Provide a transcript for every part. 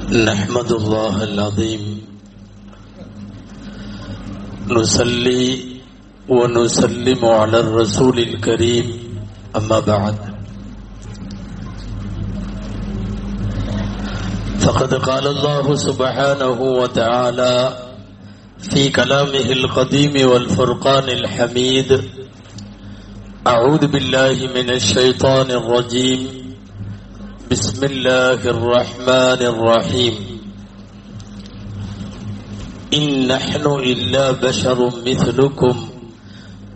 نحمد الله العظيم نصلي ونسلم على الرسول الكريم أما بعد فقد قال الله سبحانه وتعالى في كلامه القديم والفرقان الحميد أعوذ بالله من الشيطان الرجيم بسم الله الرحمن الرحيم إن نحن إلا بشر مثلكم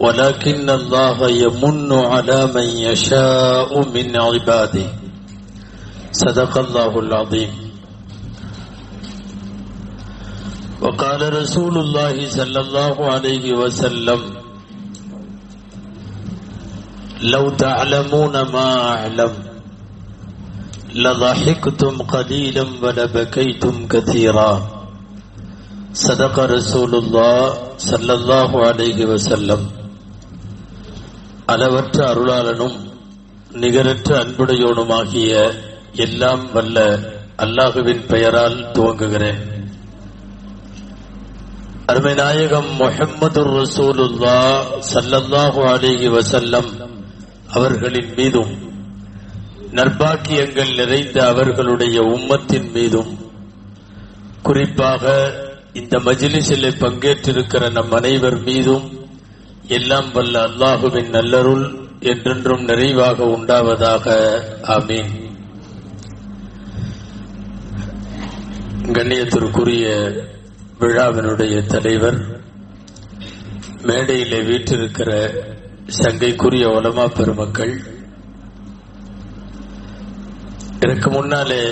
ولكن الله يمن على من يشاء من عباده صدق الله العظيم وقال رسول الله صلى الله عليه وسلم لو تعلمون ما أعلم لضحكتم قليلا ولبكيتم كثيرا صدق رسول الله صلى الله عليه وسلم. அளவற்ற அருளாளனும் நிகரற்ற அன்புடையோனுமாகிய எல்லாம் வல்ல அல்லாஹுவின் பெயரால் துவங்குகிறேன். அருமை நாயகம் முஹம்மதுர் ரசூலுல்லாஹ் ஸல்லல்லாஹு அலைஹி வஸல்லம் அவர்களின் மீதும் நற்பாக்கியங்கள் நிறைந்த அவர்களுடைய உம்மத்தின் மீதும் குறிப்பாக இந்த மஜ்லிஸிலே பங்கேற்றிருக்கிற நம் அனைவர் மீதும் எல்லாம் வல்ல அல்லாஹுவின் நல்லருள் என்றென்றும் நிறைவாக உண்டாவதாக. ஆமீன். கண்ணியத்திற்குரிய விழாவினுடைய தலைவர், மேடையிலே வீற்றிருக்கிற சங்கைக்குரிய உலமா பெருமக்கள், இதற்கு முன்னாலே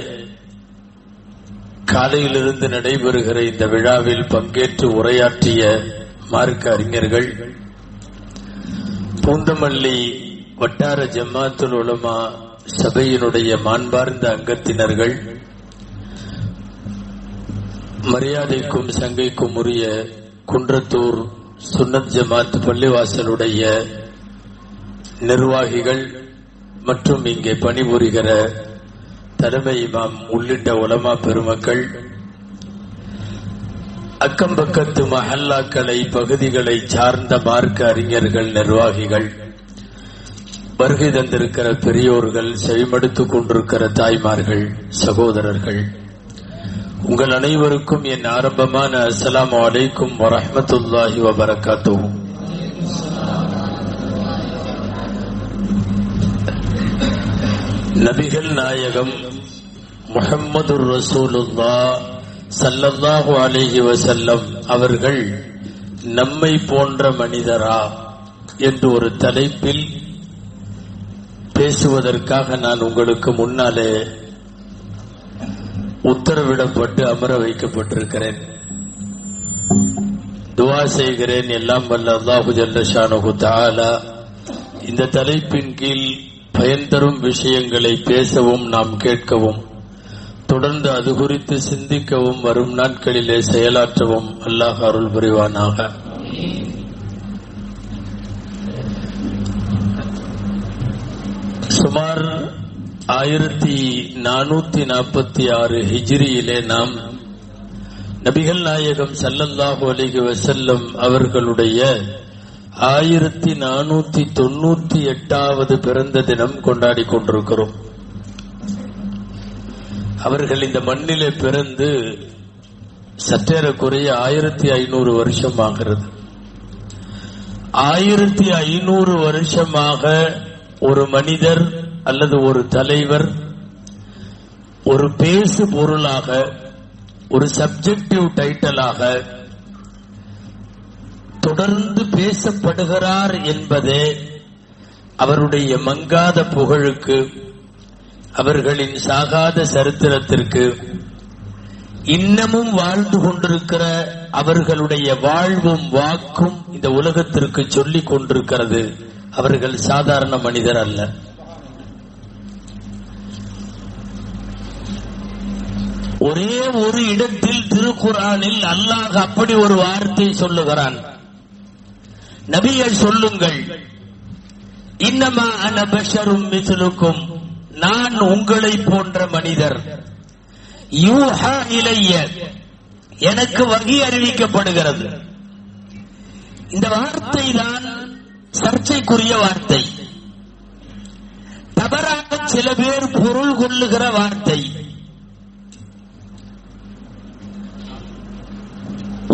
காலையிலிருந்து நடைபெறுகிற இந்த விழாவில் பங்கேற்று உரையாற்றிய மார்க்க அறிஞர்கள், பூந்தமல்லி வட்டார ஜமாத்துல் உலமா சபையினுடைய மாண்பார்ந்த அங்கத்தினர்கள், மரியாதைக்கும் சங்கைக்கும் உரிய குன்றத்தூர் சுன்னத் ஜமாத் பள்ளிவாசலுடைய நிர்வாகிகள் மற்றும் இங்கே பணிபுரிகிற தலைமை இமாம் உள்ளிட்ட உலமா பெருமக்கள், அக்கம்பக்கத்து மஹல்லாக்களை பகுதிகளை சார்ந்த மார்க்க அறிஞர்கள், நிர்வாகிகள், வருகை தந்திருக்கிற பெரியோர்கள், செவிமடுத்துக் கொண்டிருக்கிற தாய்மார்கள், சகோதரர்கள், உங்கள் அனைவருக்கும் என் ஆரம்பமான அஸ்ஸலாமு அலைக்கும் வரஹ்மத்துல்லாஹி வபரகாத்துஹு. நபிகள் நாயகம் முஹம்மதுர் ரசூலுல்லாஹ் ஸல்லல்லாஹு அலைஹி வஸல்லம் அவர்கள் நம்மை போன்ற மனிதரா என்று ஒரு தலைப்பில் பேசுவதற்காக நான் உங்களுக்கு முன்னாலே உத்தரவிடப்பட்டு அமர வைக்கப்பட்டிருக்கிறேன். துஆ செய்கிறேன், எல்லாம் வல்ல அல்லாஹு ஜல்ல ஷானுஹு தஆலா இந்த தலைப்பின் கீழ் பயன் தரும் விஷயங்களை பேசவும் நாம் கேட்கவும் தொடர்ந்து அது குறித்து சிந்திக்கவும் வரும் நாட்களிலே செயலாற்றவும் அல்லாஹ் அருள் புரிவானாக. சுமார் 1446 ஹிஜ்ரியிலே நாம் நபிகள் நாயகம் ஸல்லல்லாஹு அலைஹி வஸல்லம் அவர்களுடைய 1498வது பிறந்த தினம் கொண்டாடி கொண்டிருக்கிறோம். அவர்கள் இந்த மண்ணிலே பிறந்து சற்றேறக்குறைய 1500 வருஷம் ஆகிறது. 1500 வருஷமாக ஒரு மனிதர் அல்லது ஒரு தலைவர் ஒரு பேசு பொருளாக, ஒரு சப்ஜெக்டிவ் டைட்டிலாக தொடர்ந்து பேசப்படுகிறார் என்பதே அவருடைய மங்காத புகழுக்கு, அவர்களின் சாகாத சரித்திரத்திற்கு, இன்னமும் வாழ்ந்து கொண்டிருக்கிற அவர்களுடைய வாழ்வும் வாக்கும் இந்த உலகத்திற்கு சொல்லிக் கொண்டிருக்கிறது. அவர்கள் சாதாரண மனிதர் அல்ல. ஒரே ஒரு இடத்தில் திருக்குர்ஆனில் அல்லாஹ் அப்படி ஒரு வார்த்தை சொல்லுகிறான். நபிகள் சொல்லுங்கள், இன்னமா அன பஷரும் மிஸ்லுக்கும், நான் உங்களை போன்ற மனிதர். யூஹா இலைய, எனக்கு வகி அறிவிக்கப்படுகிறது. இந்த வார்த்தை தான் சர்ச்சைக்குரிய வார்த்தை. தவறாக சில பேர் பொருள் கொள்ளுகிற வார்த்தை.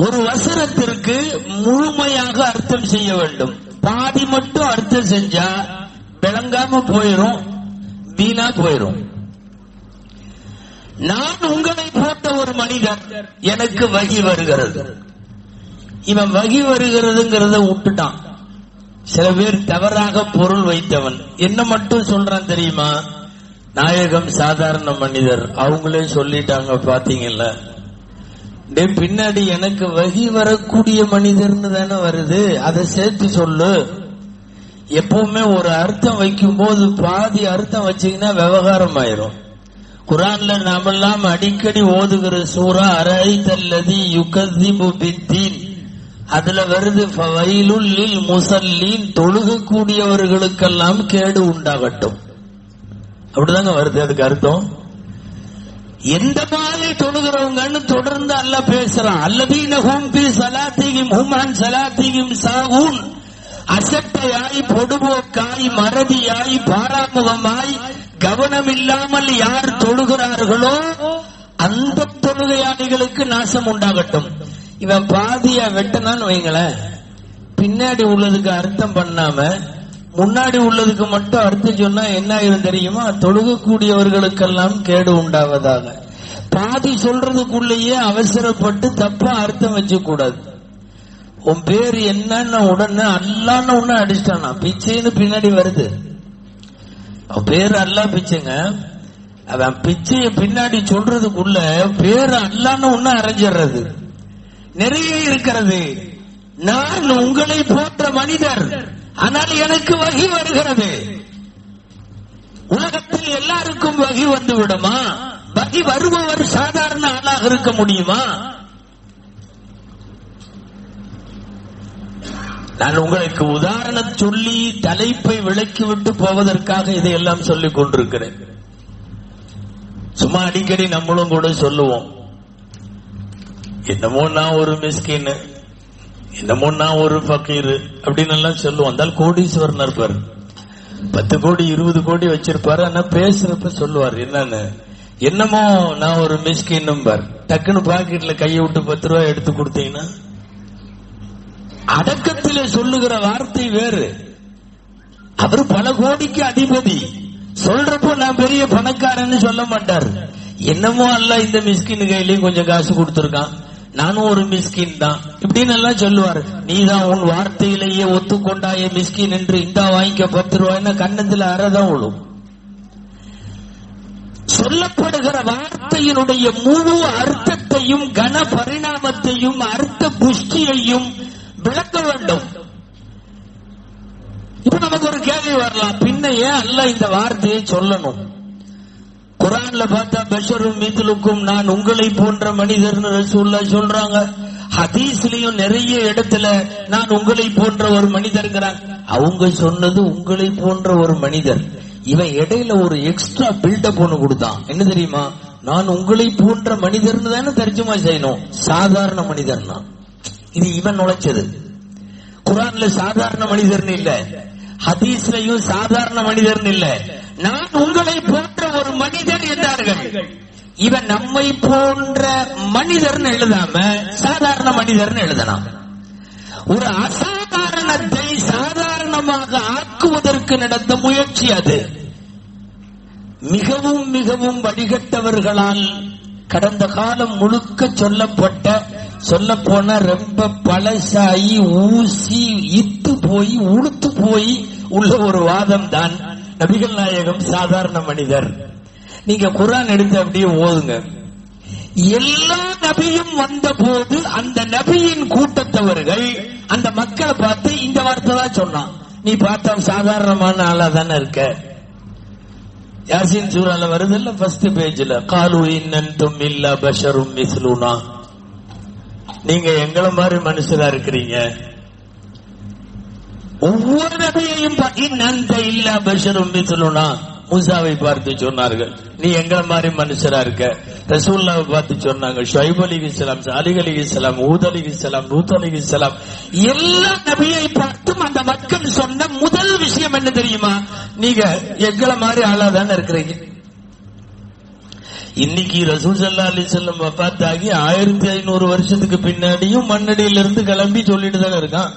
ஒரு வசனத்திற்கு முழுமையாக அர்த்தம் செய்ய வேண்டும். பாதி மட்டும் அர்த்தம் செஞ்சா விளங்காம போயிரும், வீணா போயிரும். நான் உங்களை போட்ட ஒரு மனிதன், எனக்கு வகி வருகிறது. இவன் வகி வருகிறதுங்கிறத விட்டுட்டான். சில பேர் தவறாக பொருள் வைத்தவன். என்ன மட்டும் சொல்றான் தெரியுமா? நாயகம் சாதாரண மனிதர், அவங்களே சொல்லிட்டாங்க பாத்தீங்கல்ல. பின்னாடி எனக்கு வகி வரக்கூடிய மனிதர்னு தானே வருது, அதை சேர்த்து சொல்லு. எப்பவுமே ஒரு அர்த்தம் வைக்கும் போது பாதி அர்த்தம் வச்சீங்கன்னா விவகாரம் ஆயிரும். குர்ஆன்ல நாமெல்லாம் அடிக்கடி ஓதுகிற சூரா அரைதல்லதி யுகஸிபு பித்தீன், அதுல வருது ஃபவைலுல் லில் முஸல்லீன், தொழுகக்கூடியவர்களுக்கெல்லாம் கேடு உண்டாகட்டும். அப்படிதாங்க வருது. அதுக்கு அர்த்தம் எந்த மாதிரி தொழுகிறவங்கன்னு தொடர்ந்து அல்லாஹ் பேசுறான். அல்லதீன ஹும் ஃபீ ஸலாத்திஹிம் ஹும் அன் ஸலாத்திஹிம் சாஹூன், அசட்டையாய், பொடுபோக்காய், மறதியாய், பாராமுகமாய், கவனம் இல்லாமல் யார் தொழுகிறார்களோ அந்த தொழுகையாளிகளுக்கு நாசம் உண்டாகட்டும். இவன் பாதியா வெட்டனான்னு வைங்களேன், பின்னாடி உள்ளதுக்கு அர்த்தம் பண்ணாம முன்னாடி உள்ளதுக்கு மட்டும் அர்த்தம் சொன்னா என்ன ஆயிரும் தெரியுமா? தொழுகக்கூடியவர்களுக்கெல்லாம் கேடு உண்டாவதாக. பாதி சொல்றதுக்குள்ளேயே அவசரப்பட்டு தப்பா அர்த்தம் வச்சு கூடாது. உன் பேர் என்னன்னு உடனே அல்லான்னு ஒண்ணு அடிச்சிட்டானா, பிச்சைன்னு பின்னாடி வருது. அவன் பேரு அல்லா பிச்சைங்க. அவன் பிச்சைய பின்னாடி சொல்றதுக்குள்ள பேரு அல்லான்னு ஒண்ணு அரைஞ்சிடுறது நிறைய இருக்கிறது. நான் உங்களை போன்ற மனிதர், ஆனால் எனக்கு வகி வருகிறது. உலகத்தில் எல்லாருக்கும் வகி வந்து விடுமா? வகி வருபவர் சாதாரண ஆளாக இருக்க முடியுமா? நான் உங்களுக்கு உதாரணம் சொல்லி தலைப்பை விளக்கிவிட்டு போவதற்காக இதையெல்லாம் சொல்லிக் கொண்டிருக்கிறேன். சும்மா அடிக்கடி நம்மளும் கூட சொல்லுவோம், என்னமோ நான் ஒரு மிஸ்கின், என்னமோ நான் ஒரு ஃபக்கீர் அப்படின்னு எல்லாம் சொல்லுவோம். அந்த கோடீஸ்வரன் இருப்பார், 10 கோடி 20 கோடி வச்சிருப்பாரு. ஆனா பேசுறப்ப சொல்லுவார் என்னன்னு, என்னமோ நான் ஒரு மிஸ்கின் பார். டக்குன்னு பாக்கெட்ல கையை விட்டு 10 ரூபாய் எடுத்து கொடுத்தீங்கன்னா அடக்கத்திலே சொல்லுகிற வார்த்தை வேறு. அவர் பல கோடிக்கு அதிபதி. சொல்றப்போ நான் பெரிய பணக்காரன்னு சொல்ல மாட்டார். என்னமோ அல்ல இந்த மிஸ்கின் கையிலயும் கொஞ்சம் காசு கொடுத்திருக்கான், நானும் ஒரு மிஸ்கின் தான் இப்படின்னு எல்லாம் சொல்லுவார். நீதான் உன் வார்த்தையிலேயே ஒத்துக்கொண்டாய மிஸ்கின் என்று, இந்த வாங்கிக்க 10 ரூபாய்னா கண்ணத்துல அறதான் விழும். சொல்லப்படுகிற வார்த்தையினுடைய முழு அர்த்தத்தையும் கன பரிணாமத்தையும் அர்த்த புஷ்டியையும் விளக்க வேண்டும். இப்ப நமக்கு ஒரு கேள்வி வரலாம், பின்ன ஏன் அல்லாஹ் இந்த வார்த்தையை சொல்லணும்? குர்ஆன்ல பார்த்தா பஷரும் மித்லுக்கும், நான் உங்களை போன்ற மனிதர்னு ரசூலுல்லாஹ் சொல்றாங்க. ஹதீஸ்லயும் நிறைய இடத்துல நான் உங்களை போன்ற ஒரு மனிதர்ங்கிறாங்க. அவங்க சொன்னது உங்களை போன்ற ஒரு மனிதர். இவன் இடையில ஒரு எக்ஸ்ட்ரா பில்டப் ஒண்ணு கொடுத்தான். என்ன தெரியுமா? நான் உங்களை போன்ற மனிதர்னு தானே தர்ஜுமா செய்யணும், சாதாரண மனிதர்னா. இது இவன் நுழைச்சது. குர்ஆன்ல சாதாரண மனிதர்னு இல்ல, ஹதீஸ்லயும் சாதாரண மனிதர்னு இல்ல, நான் உங்களை போன்ற ஒரு மனிதர் என்றார்கள். இவன் நம்மை போன்ற மனிதர்னு எழுதாம சாதாரண மனிதர்னு எழுதலாம். ஒரு அசாதாரணத்தை சாதாரணமாக ஆக்குவதற்கு நடந்த முயற்சி அது. மிகவும் மிகவும் வடிகட்டவர்களால் கடந்த காலம் முழுக்க சொல்லப்பட்ட, சொல்ல போன ரொம்ப பழசாயி ஊசி இத்து போய் உளுத்து போய் உள்ள ஒரு வாதம் தான் நபிகள் நாயகம் சாதாரண மனிதர். நீங்க குர்ஆன் எடுத்து அப்படியே ஓதுங்க. எல்லா நபியும் வந்த போது அந்த நபியின் கூட்டத்தவர்கள் அந்த மக்களை பார்த்து இந்த வார்த்தை தான் சொன்னான், நீ பார்த்தா சாதாரணமான ஆளா தானே இருக்க. யாசின் சூரால வருதுல்ல, ஃபர்ஸ்ட் பேஜ்ல, காலு இன்னன்தும் இல்லா பஷரும் மிஸ்லுனா, நீங்க எங்களை மாதிரி மனுஷரா இருக்கிறீங்க. ஒவ்வொரு நபியையும் இன்னந்த இல்லா பஷரும் மிஸ்லுனா, மூசாவை பார்த்து சொன்னார்கள், நீ எங்களை மாதிரி மனுஷரா இருக்க. ரசூலுல்லாஹ் பார்த்து சொன்னாங்க, ஷுஐப் அலைஹிஸ்ஸலாம், சாலிஹ் அலைஹிஸ்ஸலாம், ஹூத் அலைஹிஸ்ஸலாம், லூத் அலைஹிஸ்ஸலாம் எல்லா நபியை பார்த்தும் அந்த மக்கள் சொன்ன முதல் விஷயம் என்ன தெரியுமா? நீங்க எங்களை மாதிரி ஆளா தானே இருக்கிறீங்க. இன்னைக்கு ரசூல் ஸல்லல்லாஹு அலைஹி வஸல்லம் வஃபாத்தாகி 1500 வருஷத்துக்கு பின்னாடியும் மண்ணடியிலிருந்து கிளம்பி சொல்லிட்டு தானே இருக்கான்.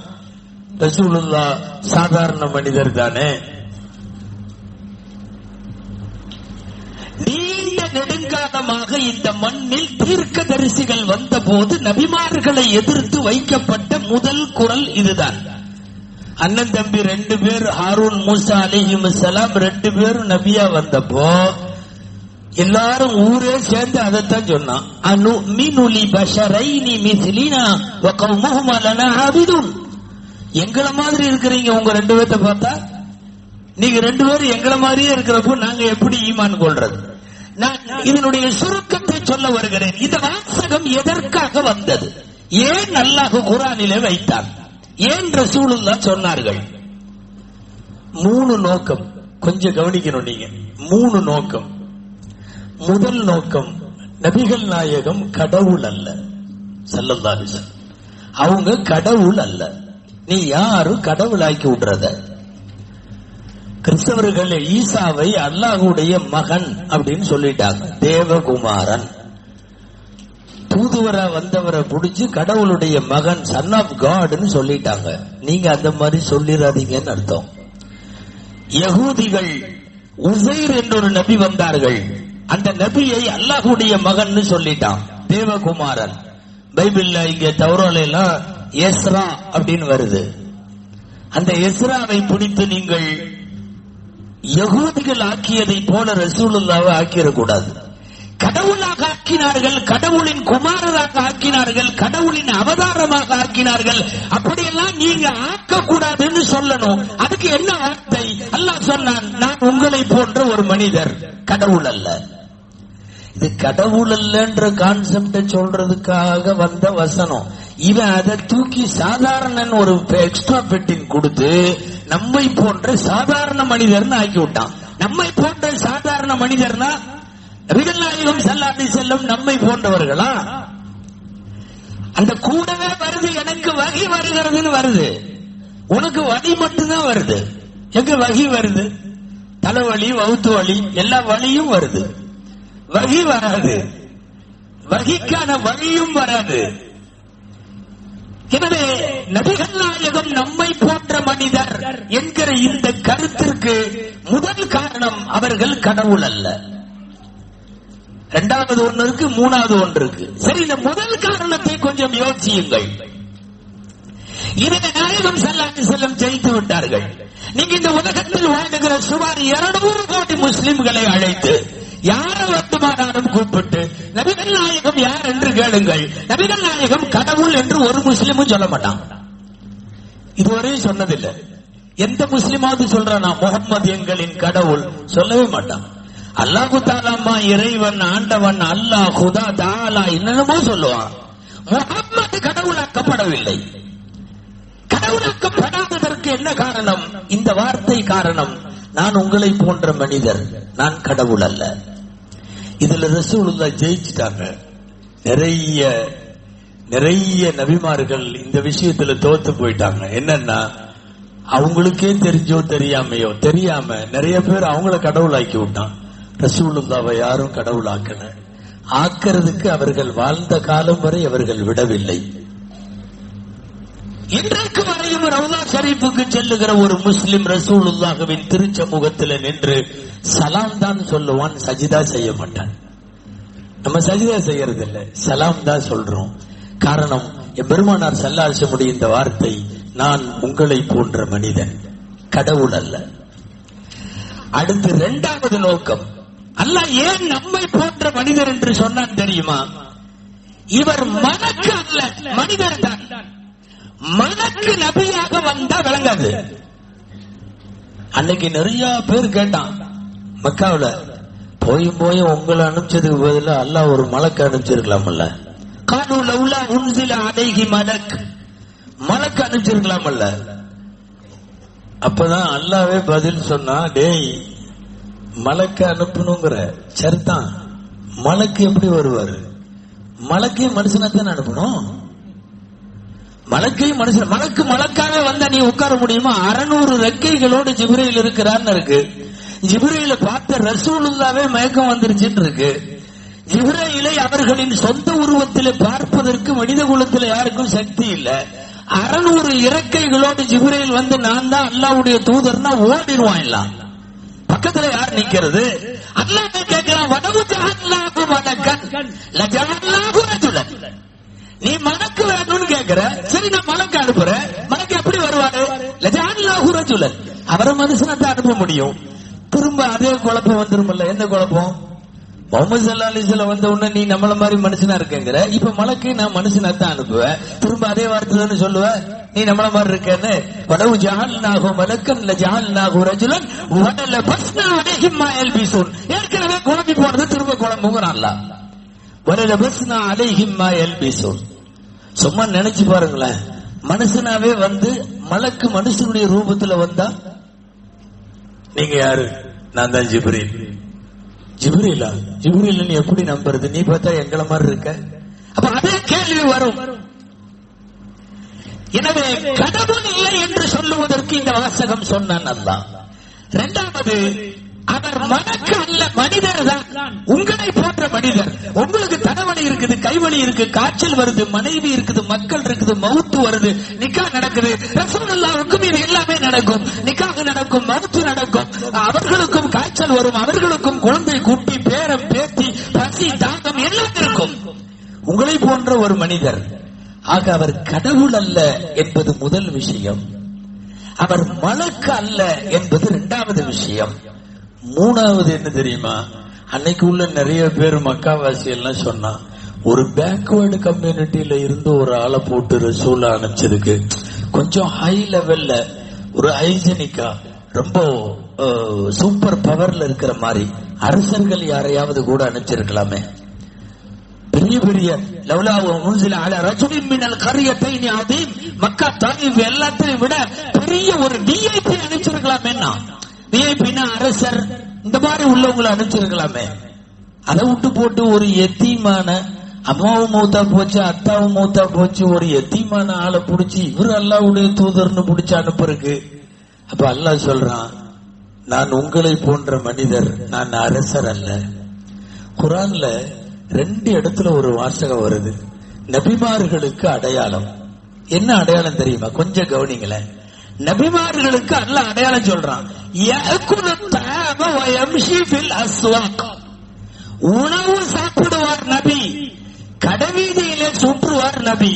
ரசூலுல்லாஹ் சாதாரண மனிதர் தானே. நீண்ட நெடுங்காலமாக இந்த மண்ணில் தீர்க்கதரிசிகள் வந்த போது நபிமார்களை எதிர்த்து வைக்கப்பட்ட முதல் குரல் இதுதான். அண்ணன் தம்பி 2 பேர் ஹாரூன் மூசா அலைஹிஸ்ஸலாம் 2 பேரும் நபியா வந்தப்போ எல்லாரும் ஊரே சேர்ந்து அதைத்தான் சொன்னான். அனுமினுலி பஷரைனி மிஸ்லினா வ கௌமுஹுமா லனா ஆபிதுன். எங்களை மாதிரி இருக்கிறீங்க உங்க 2 பேர்த்த பார்த்தா, நீங்க 2 பேரும் எங்களை மாதிரியே இருக்கிறப்போ நாங்க எப்படி ஈமான் கொள்றது? நான் இதனுடைய சுருக்கத்தை சொல்ல வருகிறேன். இந்த வாசகம் எதற்காக வந்தது? ஏன் அல்லாஹ் குர்ஆனிலே வைத்தான்? ஏன் ரசூலுல்லாஹ் சொன்னார்கள்? 3 நோக்கம். கொஞ்சம் கவனிக்கணும் நீங்க. 3 நோக்கம். முதல் நோக்கம், நபிகள் நாயகம் கடவுள் அல்ல ஸல்லல்லாஹு அலைஹி வஸல்லம். அவங்க கடவுள் அல்ல. நீ யாரும் கடவுளாக்கி விடுறத. கிறிஸ்தவர்கள் ஈசாவை அல்லாஹ்வுடைய மகன் அப்படின்னு சொல்லிட்டாங்க, தேவகுமாரன். தூதுவரா வந்தவரை புடிச்சு கடவுளுடைய மகன், சன் ஆஃப் காட்னு சொல்லிட்டாங்க. நீங்க அந்த மாதிரி சொல்லிடாதீங்கன்னு அர்த்தம். யகூதிகள் உசைர் என்ற ஒரு நபி வந்தார்கள். அந்த நபியை அல்லாஹ்வுடைய மகன் சொல்லிட்டான், தேவகுமாரன். பைபிள்ல இங்க தௌரால எல்லாம் எஸ்ரா அப்படின்னு வருது. அந்த எஸ்ராவை பிடித்து நீங்கள் யகூதிகள் ஆக்கியதை போல ரசூலுல்லாஹ்வை ஆக்கிடக்கூடாது. கடவுளாக ஆக்கினார்கள், கடவுளின் குமாரராக ஆக்கினார்கள், கடவுளின் அவதாரமாக ஆக்கினார்கள். அப்படியெல்லாம் நீங்க ஆக்கக்கூடாதுன்னு சொல்லணும். அதுக்கு என்ன வார்த்தை? அல்லாஹ் சொன்னான், நான் உங்களை போன்ற ஒரு மனிதர், கடவுள் அல்ல. இது கடவுள் அல்லன்ற கான்செப்ட சொல்றதுக்காக வந்த வசனம். இவன் அதை தூக்கி சாதாரண ஒரு எக்ஸ்ட்ரா பெட்டின் கொடுத்து நம்மை போன்ற சாதாரண மனிதர்னு ஆக்கி விட்டான். நம்மை போன்ற சாதாரண மனிதர்னா நபிகள் நாயகம் ஸல்லல்லாஹு அலைஹி வஸல்லம் நம்மை போன்றவர்களா? அந்த கூடவே வருது, எனக்கு வகி வருகிறதுன்னு வருது, உனக்கு வலி மட்டும்தான் வருது. எங்க வகி வருது? தலைவலி, வவுத்து வலி, எல்லா வலியும் வருது, வகி வராது. வகிக்கான வழியும் வராது. எனவே நபிகள் நாயகம் நம்மை போன்ற மனிதர் என்கிற இந்த கருத்திற்கு முதல் காரணம், அவர்கள் கடவுள் அல்ல. 2வது ஒன்று இருக்கு, 3வது ஒன்று இருக்கு. சரி, இந்த முதல் காரணத்தை கொஞ்சம் யோசியுங்கள். இதனை நாயகம் ஸல்லல்லாஹு அலைஹி வஸல்லம் ஜெயித்து விட்டார்கள். நீங்க இந்த உலகத்தில் வாழ்கிற சுமார் 200 கோடி முஸ்லிம்களை அழைத்து யார வேண்டுமானாலும் கூப்பிட்டு நபிகள் நாயகம் யார் என்று கேளுங்கள். நபிகள் நாயகம் கடவுள் என்று ஒரு முஸ்லிமும் சொல்ல மாட்டான். இதுவரை சொன்னதில்லை. எந்த முஸ்லிமாவது சொல்றானா முஹம்மது எங்களின் கடவுள்? சொல்லவே மாட்டான். அல்லாஹு தஆலா இறைவன், ஆண்டவன், அல்லாஹ், குதா, தாலா என்னென்னமோ சொல்லுவான். முஹம்மது கடவுளாக்கப்படவில்லை. கடவுளாக்கப்படாததற்கு என்ன காரணம்? இந்த வார்த்தை காரணம். நான் உங்களை போன்ற மனிதர், நான் கடவுள் அல்ல. இதுல ரசூலுல்லாஹ் ஜெயிச்சிட்டாங்க. நிறைய நபிமார்கள் இந்த விஷயத்துல தோத்து போயிட்டாங்க. என்னன்னா, அவங்களுக்கே தெரிஞ்சோ தெரியாமையோ தெரியாம நிறைய பேர் அவங்கள கடவுளாக்கி விட்டான். ரசூலுல்லாஹ்வை யாரும் கடவுளாக்கல. ஆக்கிறதுக்கு அவர்கள் வாழ்ந்த காலம் வரை அவர்கள் விடவில்லை. இன்றைக்கு வரையும் ரவுலா ஷரீஃபுக்கு செல்லுகிற ஒரு முஸ்லிம் ரசூலுல்லாஹ்வின் திருச்சமூகத்தில் நின்று சலாம் தான் சொல்லுவான், சஜிதா செய்ய மாட்டான். நம்ம சஜிதா செய்யறது இல்லை, சலாம் தான் சொல்றோம். காரணம், பெருமானார் ஸல்லல்லாஹு அலைஹி வஸல்லம் இந்த வார்த்தை, நான் உங்களை போன்ற மனிதன், கடவுள் அல்ல. அடுத்து 2வது நோக்கம், அல்லாஹ் ஏன் நம்மை போன்ற மனிதர் என்று சொன்னான் தெரியுமா? இவர் மலக்கு அல்ல, மனிதர் தான். மலக்கு நபியாக வந்தா விளங்காது. அன்னைக்கு நிறைய பேர் கேட்டான் மக்காவுல, போய் உங்களை அனுப்பிச்சதுக்கு பதிலா அல்லாஹ் ஒரு மலக்கு அனுப்பிச்சிருக்கலாம்ல. கானு லவ்லா உன்ஸில அலைஹி மலக், மலக்கு அனுப்பிச்சிருக்கலாம்ல. அப்பதான் அல்லாஹ்வே பதில் சொன்னா, டேய் மலக்கு அனுப்பணுங்கிற சரிதான், மலக்கு எப்படி வருவாரு? மலக்கே மனுஷனாத்தான் அனுப்பணும். மலக்கையும் மனுஷன். மலக்கு மலக்காவே வந்தா நீ உட்கார முடியுமா? 600 ரெக்கைகளோடு ஜிப்ரீல் இருக்கிறான்னு இருக்கு. ஜிப்ரீல பார்த்த ரசூலுல்லாவே மயக்கம் வந்துருச்சுன்னு இருக்கு. ஜிப்ரீலை அவர்களின் சொந்த உருவத்திலே பார்ப்பதற்கு மனித குலத்தில் யாருக்கும் சக்தி இல்ல. 600 இறக்கைகளோடு ஜிப்ரீல் வந்து நான் தான் அல்லாஹ்வுடைய தூதர்னா ஓடிடுவான். எல்லாம் பக்கத்துல யார் நிக்கிறது? அல்லாஹ் கேட்கிறான், வடவு ஜஅல்நாஹு மலக்கன் லஜஅல்நாஹு ரஜுலன். நீ மலக்கு வேணும்னு கேட்கிற, சரி நான் மலக்கு அனுப்புறேன். மலக்கு எப்படி வருவாரு? லஜஅல்நாஹு ரஜுலன். அவரை மனுஷனத்தை அனுப்ப முடியும். திரும்ப அதே குழப்பம் வந்துருமில்ல. எந்த குழப்பம்? முகமது ஸல்லல்லாஹு அலைஹி வஸல்லம் வந்த உடனே நீ நம்மள மாதிரி மனுஷனா இருக்கேங்கிற, இப்ப மலக்கு நான் மனுஷனாத்தான் அனுப்புவேன். திரும்ப அதே வார்த்தை தானே சொல்லுவ, நீ நம்மள மாதிரி இருக்கேன்னு. வலவு ஜஅல்நாஹு மலக்கன் லஜஅல்நாஹு ரஜுலன் வலலபஸ்னா அலைஹிம் மா யல்பிஸூன். ஏற்கனவே குழம்பி போனது திரும்ப குழம்புங்கிறான் அல்லாஹ். வலலபஸ்னா அலைஹிம் மா யல்பிஸூன். சும்மா நினைச்சு பாருங்களேன், மனுஷனாவே வந்து மலக்கு மனுஷனுடைய ரூபத்துல வந்தா நீங்க யாரு? நான் தான் ஜிப்ரீல். ஜிப்ரீலா? ஜிப்ரீல் நீ எப்படி நம்புறது? நீ பார்த்தா எங்கள மாதிரி இருக்க. அப்ப அதே கேள்வி வரும். எனவே கடவுள் இல்லை என்று சொல்லுவதற்கு இந்த வாசகம் சொன்னான் அல்லாஹ். இரண்டாவது, அவர் மலக்கு அல்ல, மனிதர் தான். உங்களை போன்ற மனிதர். உங்களுக்கு தலைவலி இருக்குது, கைவலி இருக்கு, காய்ச்சல் வருது, மனைவி இருக்குது, மக்கள் இருக்குது, மவுத்து வருது, நிக்காஹ் நடக்குது. ரசூலுல்லாஹ்வுக்கும் இது எல்லாமே நடக்கும். நிக்காஹ் நடக்கும், மவுத்து நடக்கும். அவர்களுக்கும் காய்ச்சல் வரும், அவர்களுக்கும் குழந்தை குட்டி பேரம் பேத்தி பசி தாகம் எல்லாம் இருக்கும். உங்களை போன்ற ஒரு மனிதர். ஆக அவர் கடவுள் அல்ல என்பது முதல் விஷயம். அவர் மலக்கு அல்ல என்பது இரண்டாவது விஷயம். மூணாவது என்ன தெரியுமா? அன்னைக்கு உள்ள நிறைய பேர் மக்காவாசி எல்லாம் சொன்னா, ஒரு பேக்வேர்டு கம்யூனிட்டியில இருந்து ஒரு ஆளை போட்டு ரசூலா அனுப்பிச்சதுக்கு கொஞ்சம் ஹை லெவல்ல ஒரு ஹைஜெனிக்கா ரொம்ப சூப்பர் பவர்ல இருக்கிற மாதிரி அரசர்கள் யாரையாவது கூட அனுப்பிச்சிருக்கலாமே. பெரிய பெரிய மக்கா தாயிப் எல்லாத்தையும் விட பெரிய ஒரு விஐபி அனுப்பிச்சிருக்கலாமே. விஐபினா அரசர், இந்த மாதிரி உள்ளவங்களை அனுப்பிச்சிருக்கலாமே. அதை விட்டு போட்டு ஒரு எத்தீமான, அம்மாவும் மூத்தா போச்சு, அத்தாவும் மூத்தா போச்சு, ஒரு எத்தீமான ஆளை புடிச்சு இவரு அல்லாஹ்வுடைய தூதர்னு புடிச்சு அனுப்புறக்கு. அப்ப அல்லாஹ் சொல்றான், நான் உங்களை போன்ற மனிதர், நான் அரசர் அல்ல. குர்ஆன்ல 2 இடத்துல ஒரு வாசகம் வருது, நபிமார்களுக்கு அடையாளம். என்ன அடையாளம் தெரியுமா? கொஞ்சம் கவனிங்களேன். நபிமார்களுக்கு அல்லாஹ் அடையாளம் சொல்றான், உணவு சாப்பிடுவார் நபி, கடைவீதியிலே சுற்றுவார் நபி.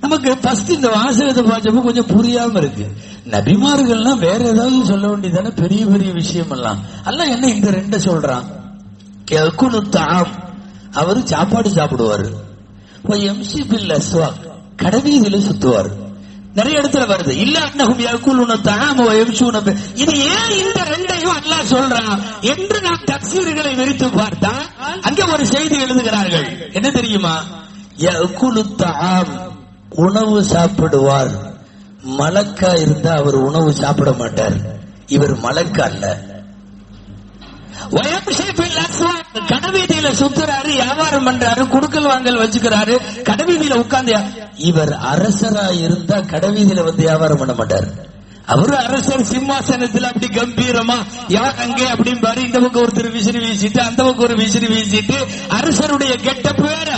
நமக்கு ஃபர்ஸ்ட் இந்த வாசகத்தை பார்த்தப்ப கொஞ்சம் புரியாம இருக்கு. நபிமார்கள்லாம் வேற ஏதாவது சொல்ல வேண்டியதானே, பெரிய பெரிய விஷயம் எல்லாம். அல்லாஹ் என்ன இந்த 2 சொல்றான்? அவரு சாப்பாடு சாப்பிடுவாரு, கடைவீதியில சுத்துவார். நிறைய இடத்துல வருது இல்ல அன்னஹும் யகுலுன தஆம வ யம்ஷூன. இது ஏன் இந்த 2ஐயும் அல்லாஹ் சொல்றான் என்று நாம் தஃசீர்களை விரித்து பார்த்தா அங்க ஒரு செய்தி எழுதுகிறார்கள். என்ன தெரியுமா? யகுலு தஆம், உணவு சாப்பிடுவார். மலக்கா இருந்தா அவர் உணவு சாப்பிட மாட்டார். இவர் மலக்கு அல்ல. கடைவீதியில சுத்துறாரு, வியாபாரம் பண்றாரு, குடுக்கல் வாங்கல் வச்சுக்கிறாரு, கடைவீதியில உட்கார்ந்து. இவர் அரசரா இருந்தா கடைவீதியில வந்து வியாபாரம் பண்ண மாட்டார். அவரு அரசர் சிம்மாசனத்தில் அப்படி கம்பீரமா யார் அங்கே அப்படிம்பாரு. இந்த பக்கம் ஒருத்தர் விசிறி வீசிட்டு, அந்த பக்கம் ஒரு விசிறி வீசிட்டு, அரசருடைய கெட்டப் வேற.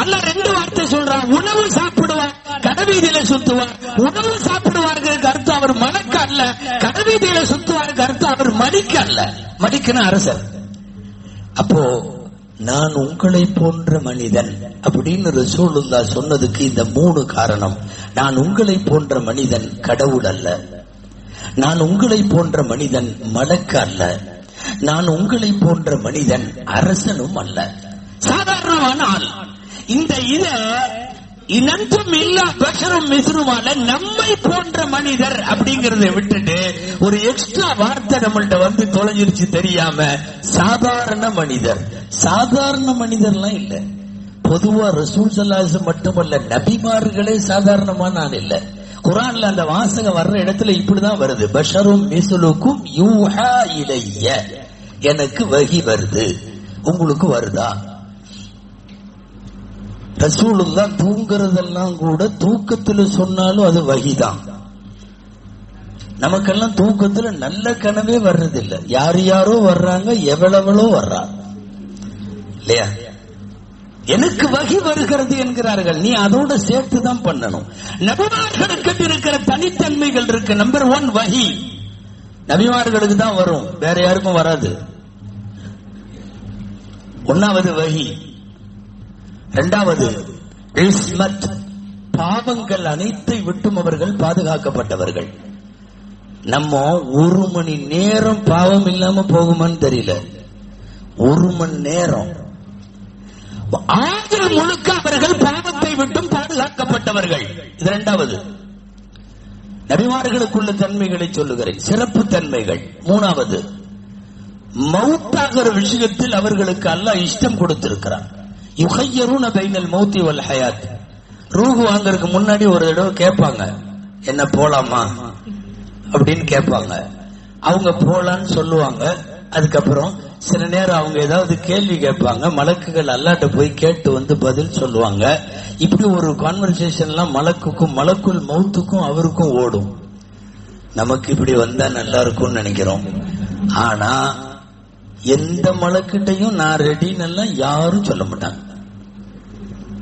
அல்லாஹ் 2 வார்த்தை சொல்றான், உணவு சாப்பிடுவார், கடைவீதியில சுத்துவார். உணவு சாப்பிடுவார்கள் கருத்து அவர் மலக்க அல்ல, கடைவீதியில சுத்துவார் கருத்து அவர் மடிக்க அல்ல. மடிக்கணும் அரசர். அப்போ நான் உங்களை போன்ற மனிதன் அப்படின்னு ரசூலுல்லாஹ் சொன்னதுக்கு இந்த 3 காரணம். நான் உங்களை போன்ற மனிதன் கடவுள் அல்ல, நான் உங்களை போன்ற மனிதன் மலக்கு அல்ல, நான் உங்களை போன்ற மனிதன் அரசனும் அல்ல, சாதாரணமான ஆள். இந்த இத இனந்தும் இல்லா பஷரும் மிஸ்ருமால நம்மை போன்ற மனிதர் அப்படிங்கறத விட்டுட்டு ஒரு எக்ஸ்ட்ரா வார்த்தை நம்மள்ட்ட வந்து தொலைஞ்சிருச்சு தெரியாம, சாதாரண மனிதர். சாதாரண மனிதர்லாம் இல்ல. பொதுவா ரசூல் ஸல்லல்லாஹு அலைஹி வஸல்லம் மட்டுமல்ல, நபிமார்களே சாதாரணமான ஆள் இல்ல. குர்ஆன்ல அந்த வாசகம் வர்ற இடத்துல இப்படிதான் வருது, பஷரும் மிஸ்லுக்கும் யூஹா இலைய, எனக்கு வஹி வருது. உங்களுக்கு வருதா? ரசூலுல்லாஹ் தூங்குறதெல்லாம் கூட தூக்கத்துல சொன்னாலும் அது வஹிதான். நமக்கெல்லாம் தூக்கத்துல நல்ல கனவே வர்றதில்லை. யார் யாரோ வர்றாங்க, எவ்வளவோ வர்றாங்க இல்லையா? எனக்கு வகி வருகிறது என்கிறார்கள். நீ அதோட சேர்த்து தான் பண்ணணும். நபிமார்களுக்கு இருக்கிற தனித்தன்மைகள் இருக்கு. நம்பர் 1 வகி நபிமார்களுக்கு தான் வரும், வேற யாருக்கும் வராது. 1வது வகி. 2வது இஸ்மத், பாவங்கள் அனைத்தை விட்டும் அவர்கள் பாதுகாக்கப்பட்டவர்கள். நம்ம 1 மணி நேரம் பாவம் இல்லாம போகுமான்னு தெரியல. 1 மணி நேரம் ஆயுள் முழுக்க அவர்கள் பாவத்தை விட்டும் பாதுகாக்கப்பட்டவர்கள். இது 2வது. நபிமார்களுக்குள்ள தன்மைகளை சொல்லுகிறேன், சிறப்பு தன்மைகள். 3வது, மௌத்தாகிற விஷயத்தில் அவர்களுக்கு அல்லாஹ் இஷ்டம் கொடுத்திருக்கிறார். யுஹய்யரூன பைனல் மௌத்தி வல் ஹயாத். ரூஹ் வாங்கறதுக்கு முன்னாடி ஒரு தடவை கேட்பாங்க, என்ன போலாமா அப்படின்னு கேட்பாங்க. அவங்க போலான்னு சொல்லுவாங்க. அதுக்கப்புறம் சில நேரம் அவங்க ஏதாவது கேள்வி கேட்பாங்க. மலக்குகள் அல்லாட்ட போய் கேட்டு வந்து பதில் சொல்லுவாங்க. இப்படி ஒரு கான்வர்சேஷன்லாம் மலக்குக்கும் மலக்குள் மௌத்துக்கும் அவருக்கும் ஓடும். நமக்கு இப்படி வந்தா நல்லா இருக்கும்னு நினைக்கிறோம். ஆனா எந்த மலக்கிட்டையும் நான் ரெடின்னு யாரும் சொல்ல மாட்டாங்க.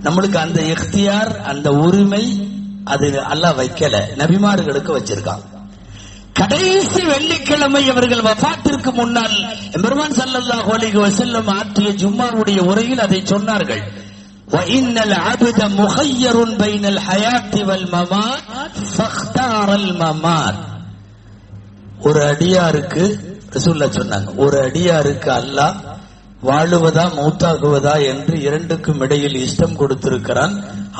நம்மளுக்கு அந்த இக்தியார், அந்த உரிமை அது அல்லாஹ் வைக்கல, நபிமார்களுக்கு வச்சிருக்காங்க. கடைசி வெள்ளிக்கிழமை அவர்கள் வஃபாத்திற்கு முன்னால் பெருமான் ஸல்லல்லாஹு அலைஹி வஸல்லம் ஆற்றிய ஜும்மாவுடைய உரையில் அதை சொன்னார்கள். வஇன்னல் அப்த முஹய்யருன் பைனல் ஹயாத்தி வல் மமாத் ஃபக்தாரல் மமாத். ஒரு அடியாருக்கு ரசூலுல்லாஹ் சொன்னாங்க, ஒரு அடியாருக்கு அல்லாஹ் வாழுவதா மௌத்தாகுவதா என்று 2க்கும் இடையில் இஷ்டம் கொடுத்திருக்கிறான்.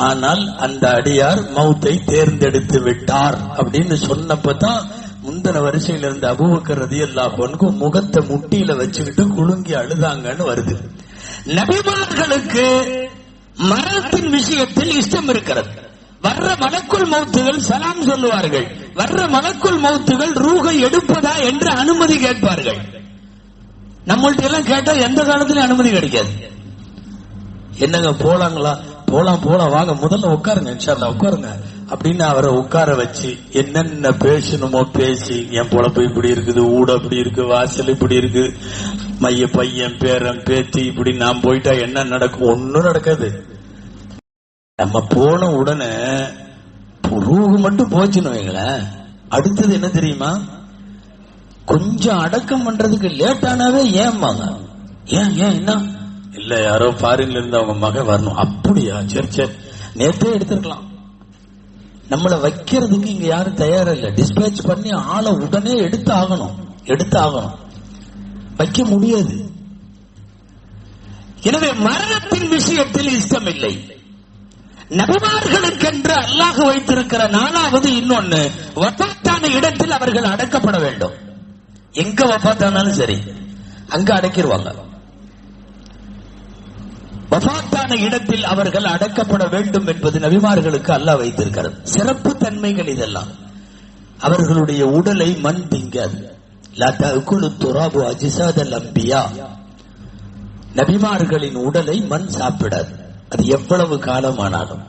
ஆனால் அந்த அடியார் மௌத்தை தேர்ந்தெடுத்து விட்டார் அப்படின்னு சொன்னப்பதான் முந்தின வரிசையில் இருந்த அபூபக்கர் ரலியல்லாஹு அன்ஹு முகத்தை முட்டியில வச்சுக்கிட்டு குலுங்கி அழுதாங்கன்னு வருது. நபிமார்களுக்கு மரணத்தின் விஷயத்தில் இஷ்டம் இருக்கிறது. வர்ற மலக்குள் மௌத்துகள் சலாம் சொல்லுவார்கள். வர்ற மலக்குள் மௌத்துகள் ரூஹை எடுப்பதா என்று அனுமதி கேட்பார்கள். நம்மள்ட்ட எல்லாம் கேட்டா எந்த காலத்திலும் அனுமதி கிடைக்காது. என்னங்க போலாங்களா? போலாம் போலாம், வாங்க முதல்ல உட்காருங்க, இன்ஷா அல்லாஹ் உட்காருங்க அப்படின்னு அவரை உட்கார வச்சு என்னென்ன பேசணுமோ பேசி, என் பொழப்பு இப்படி இருக்குது, ஊட அப்படி இருக்கு, வாசல் இப்படி இருக்கு, மைய பையன் பேரன் பேத்தி இப்படி நான் போயிட்டா என்ன நடக்கும்? ஒன்னும் நடக்காது. நம்ம போன உடனே ரூஹு மட்டும் போச்சுன்னு வைங்களேன், அடுத்தது என்ன தெரியுமா? கொஞ்சம் அடக்கம் பண்றதுக்கு லேட் ஆனாவே ஏம்பாங்க. ஏன் ஏன் என்ன இல்ல, யாரோ ஃபாரின்ல இருந்து அவங்க மகன் வரணும். அப்படியா? சரி சரி, நேத்தே எடுத்திருக்கலாம். நம்மளை வைக்கிறதுக்கு இங்க யாரும் தயாரா இல்ல. டிஸ்பேச் பண்ணி ஆளை உடனே எடுத்து ஆகணும், வைக்க முடியாது. எனவே மரணத்தின் விஷயத்தில் இஷ்டம் இல்லை. நபிமார்களுக்கென்று அல்லாஹ் வைத்திருக்கிற 4வது இன்னொன்னு, வஃபாத்தான இடத்தில் அவர்கள் அடக்கப்பட வேண்டும். எங்க வஃபாத்தானாலும் சரி அங்க அடக்கிடுவாங்க. வஃபாத்தான இடத்தில் அவர்கள் அடக்கப்பட வேண்டும் என்பது நபிமார்களுக்கு அல்லாஹ் வைத்திருக்கிறது. சிறப்பு தன்மைகள் இதெல்லாம். அவர்களுடைய உடலை மண் திங்காது. லா தஅகுலு துராபு அஜ்சாதல் அன்பியா. நபிமார்களின் உடலை மண் சாப்பிடாது, அது எவ்வளவு காலமானாலும்.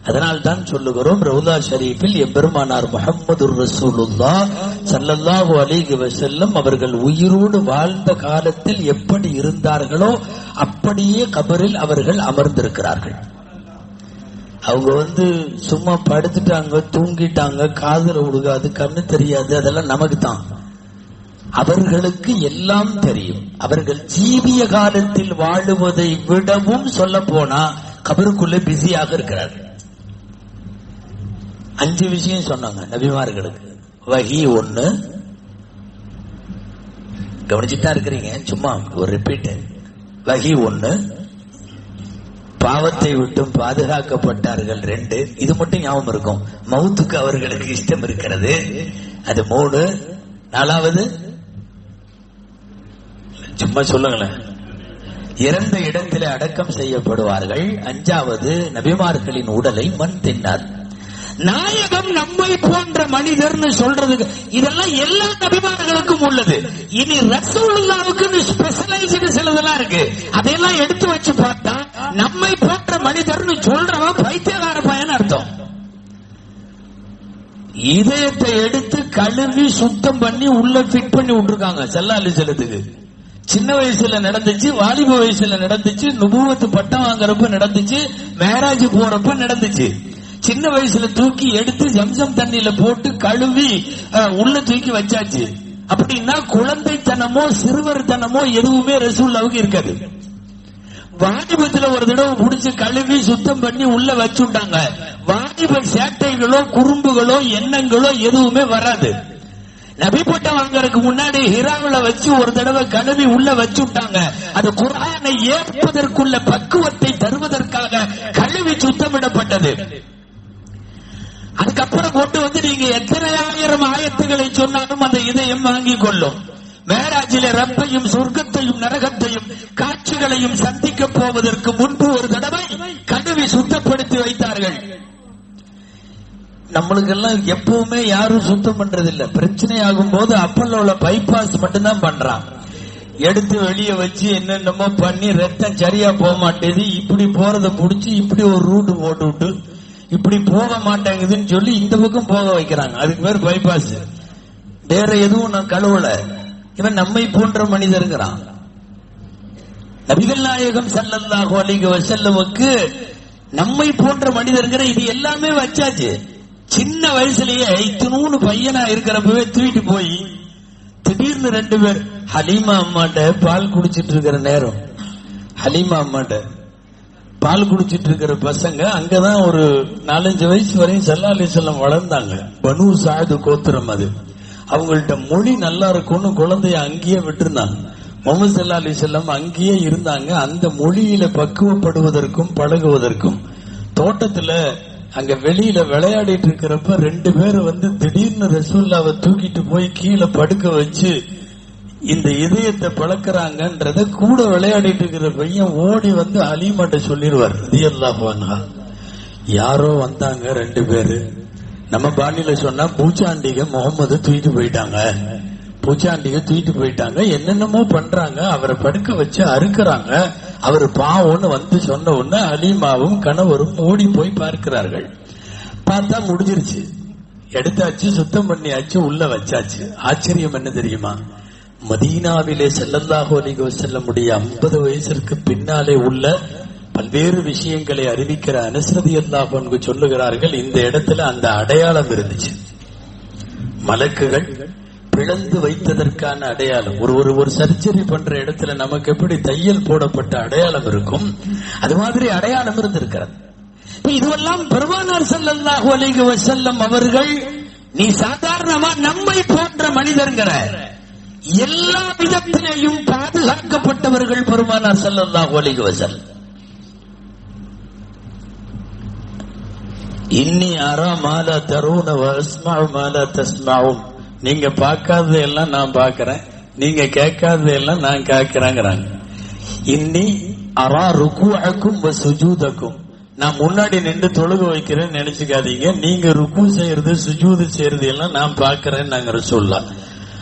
அதனால் தான் சொல்லுகிறோம், ரவுலா ஷரீஃபில் எம்பெருமானார் முஹம்மதுர் ரசூலுல்லாஹ் ஸல்லல்லாஹு அலைஹி வஸல்லம் அவர்கள் உயிரோடு வாழ்ந்த காலத்தில் எப்படி இருந்தார்களோ அப்படியே கபரில் அவர்கள் அமர்ந்திருக்கிறார்கள். அவங்க சும்மா படுத்துட்டாங்க, தூங்கிட்டாங்க, காதுல உடுகாது, கண்ணு தெரியாது, அதெல்லாம் நமக்கு தான். அவர்களுக்கு எல்லாம் தெரியும். அவர்கள் ஜீவிய காலத்தில் வாழுவதை விடவும் சொல்ல போனா கபருக்குள்ள பிஸியாக இருக்கிறார்கள். 5 விஷயம் சொன்னாங்க நபிமார்களுக்கு. வஹி 1, கவனிச்சுட்டா இருக்கிறீங்க, சும்மா ஒரு ரிப்பீட். வஹி 1, பாவத்தை விட்டும் பாதுகாக்கப்பட்டார்கள் 2, இது மட்டும் ஞாபகம் இருக்கும். மௌத்துக்கு அவர்களுக்கு இஷ்டம் இருக்கிறது, அது 3. 4வது சும்மா சொல்லுங்களேன், இறந்த இடத்திலே அடக்கம் செய்யப்படுவார்கள். 5வது நபிமார்களின் உடலை மண் தின்னார். நாயகம் நம்மை போன்ற மனிதர்னு சொல்றதுக்கு இதெல்லாம் எல்லா நபிமார்களுக்கும் உள்ளது. இனி ரசூலுல்லாஹ்வுக்கு ஸ்பெஷலைஸ்டு சிலதெல்லாம் இருக்கு. அதையெல்லாம் எடுத்து வச்சு பார்த்தா நம்மை போன்ற மனிதர்னு சொல்றவன் பைத்தியக்கார பையன் அர்த்தம். இதயத்தை எடுத்து கழுவி சுத்தம் பண்ணி உள்ள ஃபிட் பண்ணி விட்டுருக்காங்க செல்லாலி செல்லத்துக்கு. சின்ன வயசுல நடந்துச்சு, வாலிப வயசுல நடந்துச்சு, நுபுவத்து பட்டம் வாங்குறப்ப நடந்துச்சு, மேராஜ் போறப்ப நடந்துச்சு. சின்ன வயசுல தூக்கி எடுத்து ஜம்சம் தண்ணியில போட்டு கழுவி உள்ள தூக்கி வச்சாச்சு. அப்படின்னா குழந்தைத்தனமோ சிறுவர்த்தனமோ எதுவுமே ரசூலுல்லாஹ்வுக்கு இருக்காது. வாலிபத்துல ஒரு தடவை புடிச்சு கழுவி சுத்தம் பண்ணி உள்ள வச்சுட்டாங்க. வாலிப சேட்டைகளோ குறும்புகளோ எண்ணங்களோ எதுவுமே வராது. நபி பட்டம் வாங்கறதுக்கு முன்னாடி ஹிராவுல வச்சு ஒரு தடவை கழுவி உள்ள வச்சுட்டாங்க. அது குர்ஆனை ஏற்பதற்குள்ள பக்குவத்தை தருவதற்காக கழுவி சுத்தமிடப்பட்டது. அதுக்கப்புறம் கொண்டு வந்து நீங்க எத்தனை ஆயிரம் ஆயத்துக்களை சொன்னாலும் அந்த இதயம் வாங்கிக் கொள்ளும். மேராஜிலே ரப்பையும் சொர்க்கத்தையும் நரகத்தையும் காட்சிகளையும் சந்திக்க போவதற்கு முன்பு ஒரு தடவை கழுவி சுத்தப்படுத்தி வைத்தார்கள். நம்மளுக்கெல்லாம் எப்பவுமே யாரும் சுத்தம் பண்றதில்லை. பிரச்சனை ஆகும் போது அப்பல்லோல பைபாஸ் மட்டும்தான் பண்றான். எடுத்து வெளியே வச்சு என்னென்னமோ பண்ணி ரத்தம் சரியா போக மாட்டேது, இப்படி போறத புடிச்சு இப்படி ஒரு ரூட் போட்டு விட்டு இப்படி போக மாட்டேங்குதுன்னு சொல்லி இந்த பக்கம் போக வைக்கிறாங்க. அதுக்கு பேர் பைபாஸ். வேற எதுவும் நான் கழுவல. இவன் நம்மை போன்ற மனிதருங்கிறான். நபிகள் நாயகம் ஸல்லல்லாஹு அலைஹி வஸல்லமுக்கு நம்மை போன்ற மனிதருங்கிற இது எல்லாமே வச்சாச்சு. சின்ன வயசுலயே இத்தனூன்னு பையனா இருக்கிறப்பவே தூக்கிட்டு போய் திடீர்னு 2 பேர் ஹலீமா அம்மாட்ட பால் குடிச்சிட்டு இருக்கிற நேரம், ஹலீமா அம்மாட்ட பால் குடிச்சிட்டு இருக்கிற பசங்க அங்கதான் ஒரு 4-5 வயசு வரையும் ஸல்லல்லாஹு அலைஹி வஸல்லம் வளர்ந்தாங்க. பனு சாது கோத்திரம் அது. அவங்கள்ட்ட மொழி நல்லா இருக்கும்னு குழந்தைய அங்கேயே விட்டுருந்தாங்க. முஹம்மது ஸல்லல்லாஹு அலைஹி வஸல்லம் அங்கேயே இருந்தாங்க. அந்த மொழியில பக்குவப்படுவதற்கும் பழகுவதற்கும் தோட்டத்துல அங்க வெளியில விளையாடிட்டு இருக்கிறப்ப 2 பேர் வந்து திடீர்னு ரசூலுல்லாஹ்வை தூக்கிட்டு போய் கீழே படுக்க வச்சு இந்த இதயத்தை பழக்கிறாங்கன்றத கூட விளையாடிட்டு இருக்கிற பையன் ஓடி வந்து ஹலீமாட்ட சொல்லிடுவார் ரலியல்லாஹு அன்ஹா. யாரோ வந்தாங்க 2 பேரு. நம்ம பாணியில சொன்னா பூச்சாண்டிக முகமது தூக்கிட்டு போயிட்டாங்க, பூச்சாண்டிக தூக்கிட்டு போயிட்டாங்க, என்னென்னமோ பண்றாங்க, அவரை படுக்க வச்சு அறுக்கிறாங்க, அவர் பாவம்னு வந்து சொன்ன உடனே ஹலீமாவும் கணவரும் ஓடி போய் பார்க்கிறார்கள். பார்த்தா முடிஞ்சிருச்சு, எடுத்தாச்சு, சுத்தம் பண்ணியாச்சு, உள்ள வச்சாச்சு. ஆச்சரியம் என்ன தெரியுமா? மதீனாவிலே ஸல்லல்லாஹு அலைஹி வஸல்லமுடைய 50 வயசிற்கு பின்னாலே உள்ள பல்வேறு விஷயங்களை அறிவிக்கிற அனஸ் ரலியல்லாஹு அன்ஹு சொல்லுகிறார்கள், இந்த இடத்துல அந்த அடையாளம் இருந்துச்சு. மலக்குகள் பிளந்து வைத்ததற்கான அடையாளம். ஒரு சர்ஜரி பண்ற இடத்துல நமக்கு எப்படி தையல் போடப்பட்ட அடையாளம் இருக்கும், அது மாதிரி அடையாளம் இருந்திருக்கிறது. இதுவெல்லாம் பெருமானார் ஸல்லல்லாஹு அலைஹி வஸல்லம் அவர்கள் நீ சாதாரணமா நம்மை போன்ற மனிதர்ங்கிற எல்லா விதத்திலேயும் பாதுகாக்கப்பட்டவர்கள் பெருமானார் ஸல்லல்லாஹு அலைஹி வஸல்லம். இன்னி அரா மாலா தரூன வ அஸ்மஉ மாலா தஸ்மஊன். நீங்க பார்க்காததெல்லாம் நான் பார்க்கிறேன், நீங்க கேட்காததெல்லாம் நான் கேட்கிறேங்கிறாங்க. இன்னி அரா ருக்கூஅக்கும் வ சுஜூதக்கும். நான் முன்னாடி நின்று தொழுக வைக்கிறேன்னு நினைச்சுக்காதீங்க, நீங்க ருக்கு செய்யறது சுஜூது செய்யறது எல்லாம் நான் பார்க்கிறேன்னு நாங்க ரசூலுல்லாஹ்.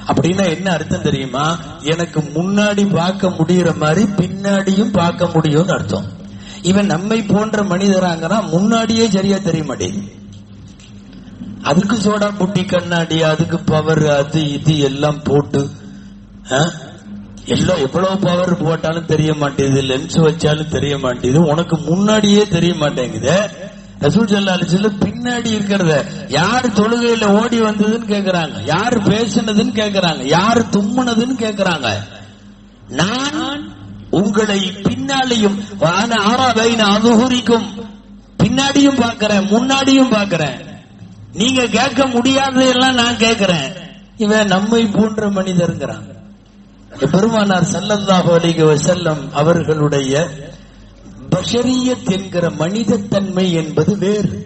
அப்படின்னா என்ன அர்த்தம் தெரியுமா? எனக்கு முன்னாடி பார்க்க முடியற மாதிரி பின்னாடியும் பார்க்க முடியும்னு அர்த்தம். இவன் நம்மை போன்ற மனிதராங்கன்னா முன்னாடியே சரியா தெரிய மாட்டேங்குது. அதுக்கு சோடா புட்டி கண்ணாடி, அதுக்கு பவர், அது இது எல்லாம் போட்டு எல்லாம் எவ்வளவு பவர் போட்டாலும் தெரிய மாட்டேங்குது, லென்ஸ் வச்சாலும் தெரிய மாட்டேங்குது, உனக்கு முன்னாடியே தெரிய மாட்டேங்குது. ரசூல் ஸல்லல்லாஹு அலைஹி வஸல்லம் பின்னாடி இருக்கிறத யார் தொழுகையில ஓடி வந்ததுன்னு கேக்குறாங்க, யார் பேசினதுன்னு கேக்குறாங்க, யார் தும்முனதுன்னு கேக்குறாங்க. நான் உங்களை பின்னாலையும் அதுகுரிக்கும் பின்னாடியும் பார்க்கிறேன், முன்னாடியும் பார்க்கிறேன், நீங்க கேட்க முடியாததெல்லாம் நான் கேட்கிறேன். இவன் நம்மை போன்ற மனிதர்ங்கிறான். பெருமானார் ஸல்லல்லாஹு அலைஹி வஸல்லம் அவர்களுடைய பஷரியத் என்கிற மனிதத்தன்மை என்பது வேறு.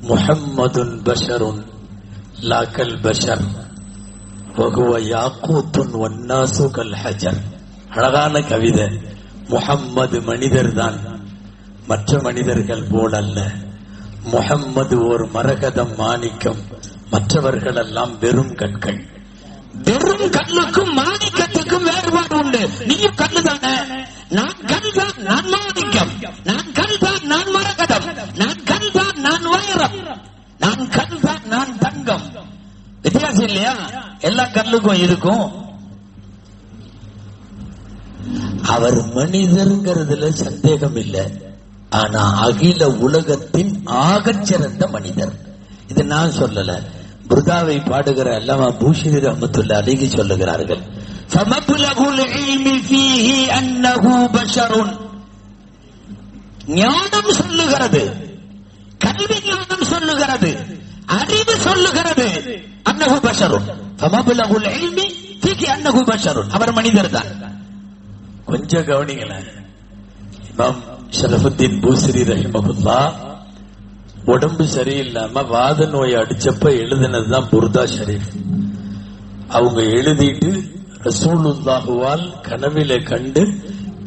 முஹம்மதுன் பஷருன் லாக்கல் பஷர் வஹுவ யாக்கூத்துன் வன்னாசு கல் ஹஜர். அழகான கவிதை. முஹம்மது மனிதர் தான், மற்ற மனிதர்கள் போல் அல்ல. முஹம்மது ஒரு மரகதம் மாணிக்கம், மற்றவர்கள் எல்லாம் வெறும் கற்கள். வெறும் கல்லுக்கும் மாணிக்கத்துக்கும் வேறுபாடு உண்டு. நீயும் கல்லு தானே, நான் கல் தான், நான் மாணிக்கம், நான் கல் தான், நான் மரகதம், நான் கல் தான், நான் வைரம், நான் கல் தான், நான் தங்கம். வித்தியாசம் இல்லையா? எல்லா கல்லுக்கும் இருக்கும். அவர் மனிதர்ங்கிறதுல சந்தேகம் இல்லை. ஆனா அகில உலகத்தின் ஆகச்சிறந்த மனிதர். இது நான் சொல்லல, புர்தாவை பாடுகிற அல்லாமா பூஷிரி ரஹ்மத்துல்லாஹி அலைஹி சொல்லுகிறார்கள். ஃபமப்லகுல் இல்மி ஃபீஹி அன்னஹு பஷருன். ஞானம் சொல்லுகிறது, கல்வி ஞானம் சொல்லுகிறது, அறிவு சொல்லுகிறது, அன்னஹு பஷருன். ஃபமப்லகுல் இல்மி ஃபீஹி அன்னஹு பஷருன். அவர் மனிதர் தான். கொஞ்சம் கவனிங்களேன். இமாம் ஷரஃபுத்தீன் பூசரி ரஹிமஹுல்லாஹ் உடம்பு சரியில்லாம வாத நோய் அடிச்சப்ப எழுதினதுதான் புர்தா ஷரீஃப். அவங்க எழுதிட்டு ரசூலுல்லாஹுவால் கனவிலே கண்டு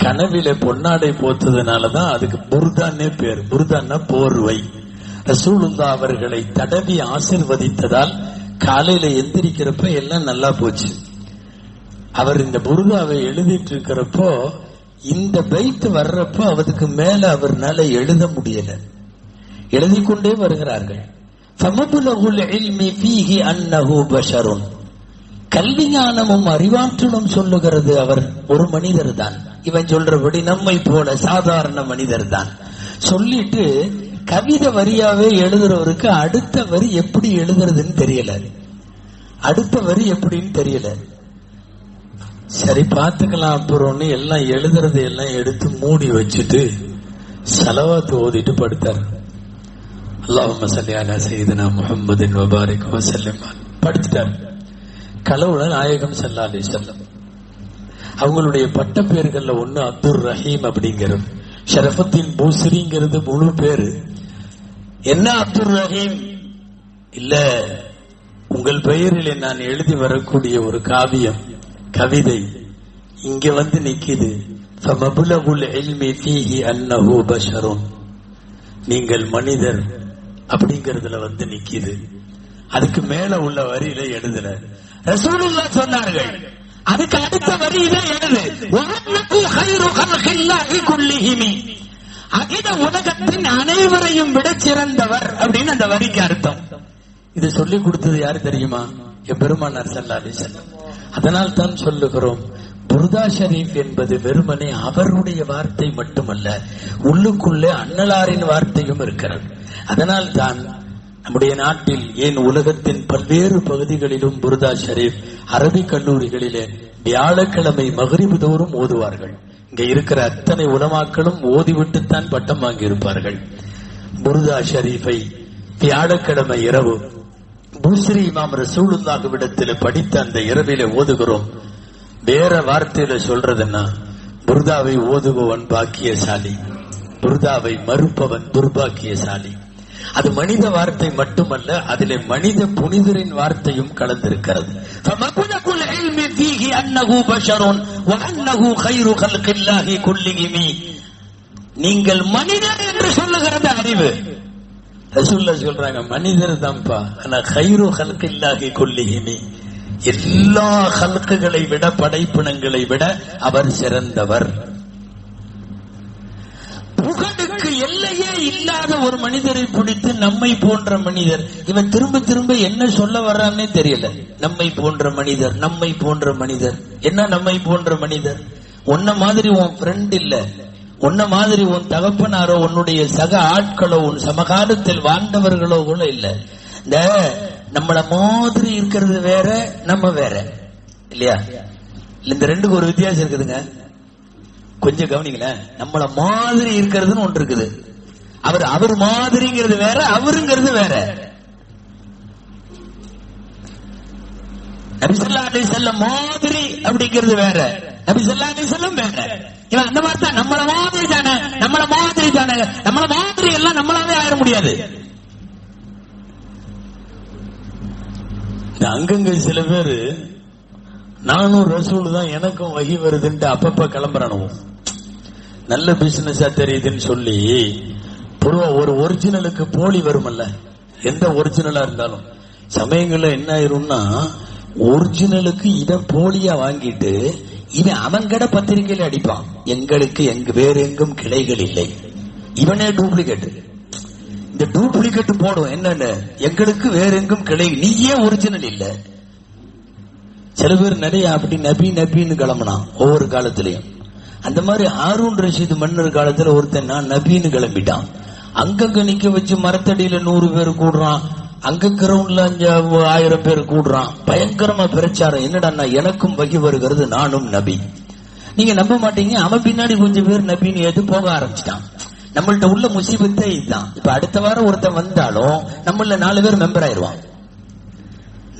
கனவிலே பொன்னாடை போத்ததுனாலதான் அதுக்கு புர்தான்னே பேர். புர்தான்னா போர்வை. ரசூலுல்லா அவர்களை தடவி ஆசிர்வதித்ததால் காலையில எந்திரிக்கிறப்ப எல்லாம் நல்லா போச்சு. அவர் இந்த புர்தாவை எழுதிட்டு இருக்கிறப்போ இந்த பைத் வர்றப்போ அவருக்கு மேல அவர்னால எழுத முடியல. எழுதி கொண்டே வருகிறார்கள். ஃபமப்லகுல் இல்மி ஃபீஹி அன்னஹு பஷருன். கல்வி ஞானமும் அறிவாற்றலும் சொல்லுகிறது அவர் ஒரு மனிதர் தான். இவன் சொல்றபடி நம்மை போல சாதாரண மனிதர் தான். சொல்லிட்டு கவிதை வரியாவே எழுதுறவருக்கு அடுத்த வரி எப்படி எழுதுறதுன்னு தெரியல. அடுத்த வரி எப்படின்னு தெரியல. சரி பார்த்துக்கலாம் அப்புறம்னு எல்லாம் எழுதுறது எல்லாம் எடுத்து மூடி வச்சுட்டு ஸலவாத் ஓதிட்டு படுத்தார். அல்லாஹும்ம ஸல்லி அலா சய்யிதினா முஹம்மதின் வ பாரிக் வ ஸல்லிம். படுத்துட்டார். கலவுல நாயகம் ஸல்லல்லாஹு அலைஹி வஸல்லம் அவங்களுடைய பட்ட பேர்கள்ல ஒண்ணு அப்துர் ரஹீம் அப்படிங்கிறது. ஷரஃபுத்தீன் பூசரிங்கிறது முழு பேரு. என்ன அப்துர் ரஹீம்? இல்ல, உங்கள் பெயரிலே நான் எழுதி வரக்கூடிய ஒரு காவியம், கவிதை இங்க வந்து நிக்குது. ஃபமப்லகுல் இல்மி ஃபீஹி அன்னஹு பஷருன். நீங்கள் மனிதர் அப்படிங்கறதுல வந்து நிக்குது. அதுக்கு மேல உள்ள வரியில எழுதுற ரசூலுல்லாஹ் சொன்னார்கள். அதுக்கு அடுத்த வரியில எழுது வஅன்னகு கைரு கல்கில்லாஹி குல்லிஹிமி. அகில உலகத்தின் அனைவரையும் விட சிறந்தவர் அப்படின்னு அந்த வரிக்கு அர்த்தம். இது சொல்லி கொடுத்தது யாரு தெரியுமா? பெருமானார் ஸல்லல்லாஹு அலைஹி வஸல்லம். அதனால் தான் சொல்லுகிறோம், புர்தா ஷரீஃப் என்பது வெறுமனே அவருடைய வார்த்தை மட்டுமல்ல, உள்ளுக்குள்ளே அன்னலாரின் வார்த்தையும் இருக்கிறது. அதனால் தான் நம்முடைய நாட்டில், ஏன் உலகத்தின் பல்வேறு பகுதிகளிலும் புர்தா ஷரீஃப் அரபிக் கல்லூரிகளிலே வியாழக்கிழமை மக்ரிப் தோறும் ஓதுவார்கள். இங்க இருக்கிற அத்தனை உலமாக்களும் ஓதிவிட்டுத்தான் பட்டம் வாங்கி இருப்பார்கள். புர்தா ஷரீஃபை வியாழக்கிழமை இரவு பூஸ்ரி இமாம் ரசூலுல்லாஹ்விடத்தில் படித்த அந்த இரவிலே ஓதுகிறோம். வேற வார்த்தையில சொல்றதுன்னா, புர்தாவை ஓதுபவன் பாக்கியசாலி, புர்தாவை மறுப்பவன் துர்பாக்கியசாலி. அது மனித வார்த்தை மட்டுமல்ல, அதிலே மனித புனிதரின் வார்த்தையும் கலந்திருக்கிறது. ஃபமப்லகுல் இல்மி ஃபீஹி அன்னஹு பஷருன் வ அன்னஹு கைரு கல்கில்லாஹி குல்லிஹிமி. நீங்கள் மனிதர் என்று சொல்லுகிறது அறிவு. ரசூலுல்லாஹ் சொல்றாங்க, மனிதர் தான்ப்பா, ஆனா கைரு கல்கில்லாஹி குல்லிஹிமி, எல்லா கல்குகளை விட, படைப்பினங்களை விட அவர் சிறந்தவர். புகழுக்கு எல்லையே இல்லாத ஒரு மனிதரை பிடித்து நம்மை போன்ற மனிதர், இவன் திரும்ப திரும்ப என்ன சொல்ல வர்றான்னே தெரியல. நம்மை போன்ற மனிதர், நம்மை போன்ற மனிதர். என்ன நம்மை போன்ற மனிதர்? உன்ன மாதிரி உன் ஃப்ரெண்ட் இல்ல, உன்ன மாதிரி உன் தகப்பனாரோ உன்னுடைய சக ஆட்களோ உன் சமகாலத்தில் வாழ்ந்தவர்களோ கூட இல்ல. இந்த நம்மள மாதிரி இருக்கிறது வேற, நம்ம வேற இல்லையா? இந்த ரெண்டுக்கு ஒரு வித்தியாசம் இருக்குதுங்க, கொஞ்சம் கவனிங்களேன். நம்மள மாதிரி இருக்கிறதுன்னு ஒன்று இருக்குது. அவர் மாதிரிங்கிறது வேற, அவருங்கிறது வேற. நபி ஸல்லல்லாஹு அலைஹி வஸல்லம் மாதிரி அப்படிங்கிறது வேற, நபி ஸல்லல்லாஹு அலைஹி வஸல்லம் வேற. இவன் அந்த மாதிரி தான், நம்மள மாதிரி தானே, நம்மள மாதிரி தானே, நம்மள மாதிரி எல்லாம் நம்மளாவே ஆயிட முடியாது. அங்கங்க சில பேரு நானும் ரசூல் தான், எனக்கும் வகி வருதுன்ட்டு அப்பப்ப கிளம்புறானுவோம். நல்ல பிசினஸா தெரியுதுன்னு சொல்லி பொதுவா ஒரு ஒரிஜினலுக்கு போலி வருமல்ல, எந்த ஒரிஜினலா இருந்தாலும் சமயங்கள்ல என்ன ஆயிரும்னா, ஒரிஜினலுக்கு இவன் போலியா வாங்கிட்டு இவன் அவன் கடை பத்திரிகையில அடிப்பான், எங்களுக்கு வேற எங்கும் கிளைகள் இல்லை, இவனே டூப்ளிகேட். இந்த டூப்ளிகேட் போடும் என்னன்னு, எங்களுக்கு வேற எங்கும் கிளை, நீயே ஒரிஜினல் இல்ல. சில பேர் நிறைய அப்படி நபி நபின்னு கிளம்பினான் ஒவ்வொரு காலத்திலையும். அந்த மாதிரி ஹாரூன் ரஷீத் மன்னர் காலத்துல ஒருத்தன் நான் நபின்னு கிளம்பிட்டான். அங்கங்க நிக்க வச்சு மரத்தடியில 100 பேர் கூடுறான், அங்க கிரவுண்ட்ல 1000 பேர் கூடுறான், பயங்கரமா பிரச்சாரம். என்னடா எனக்கும் வகி வருகிறது, நானும் நபி. நீங்க நம்ப மாட்டீங்க, அவன் பின்னாடி கொஞ்சம் பேர் நபின்னு எது போக ஆரம்பிச்சிட்டான். நம்மள்ட்ட உள்ள முசீபத்தே இதுதான். இப்ப அடுத்த வாரம் ஒருத்தன் வந்தாலும் நம்மள 4 பேர் மெம்பர் ஆயிடுவான்.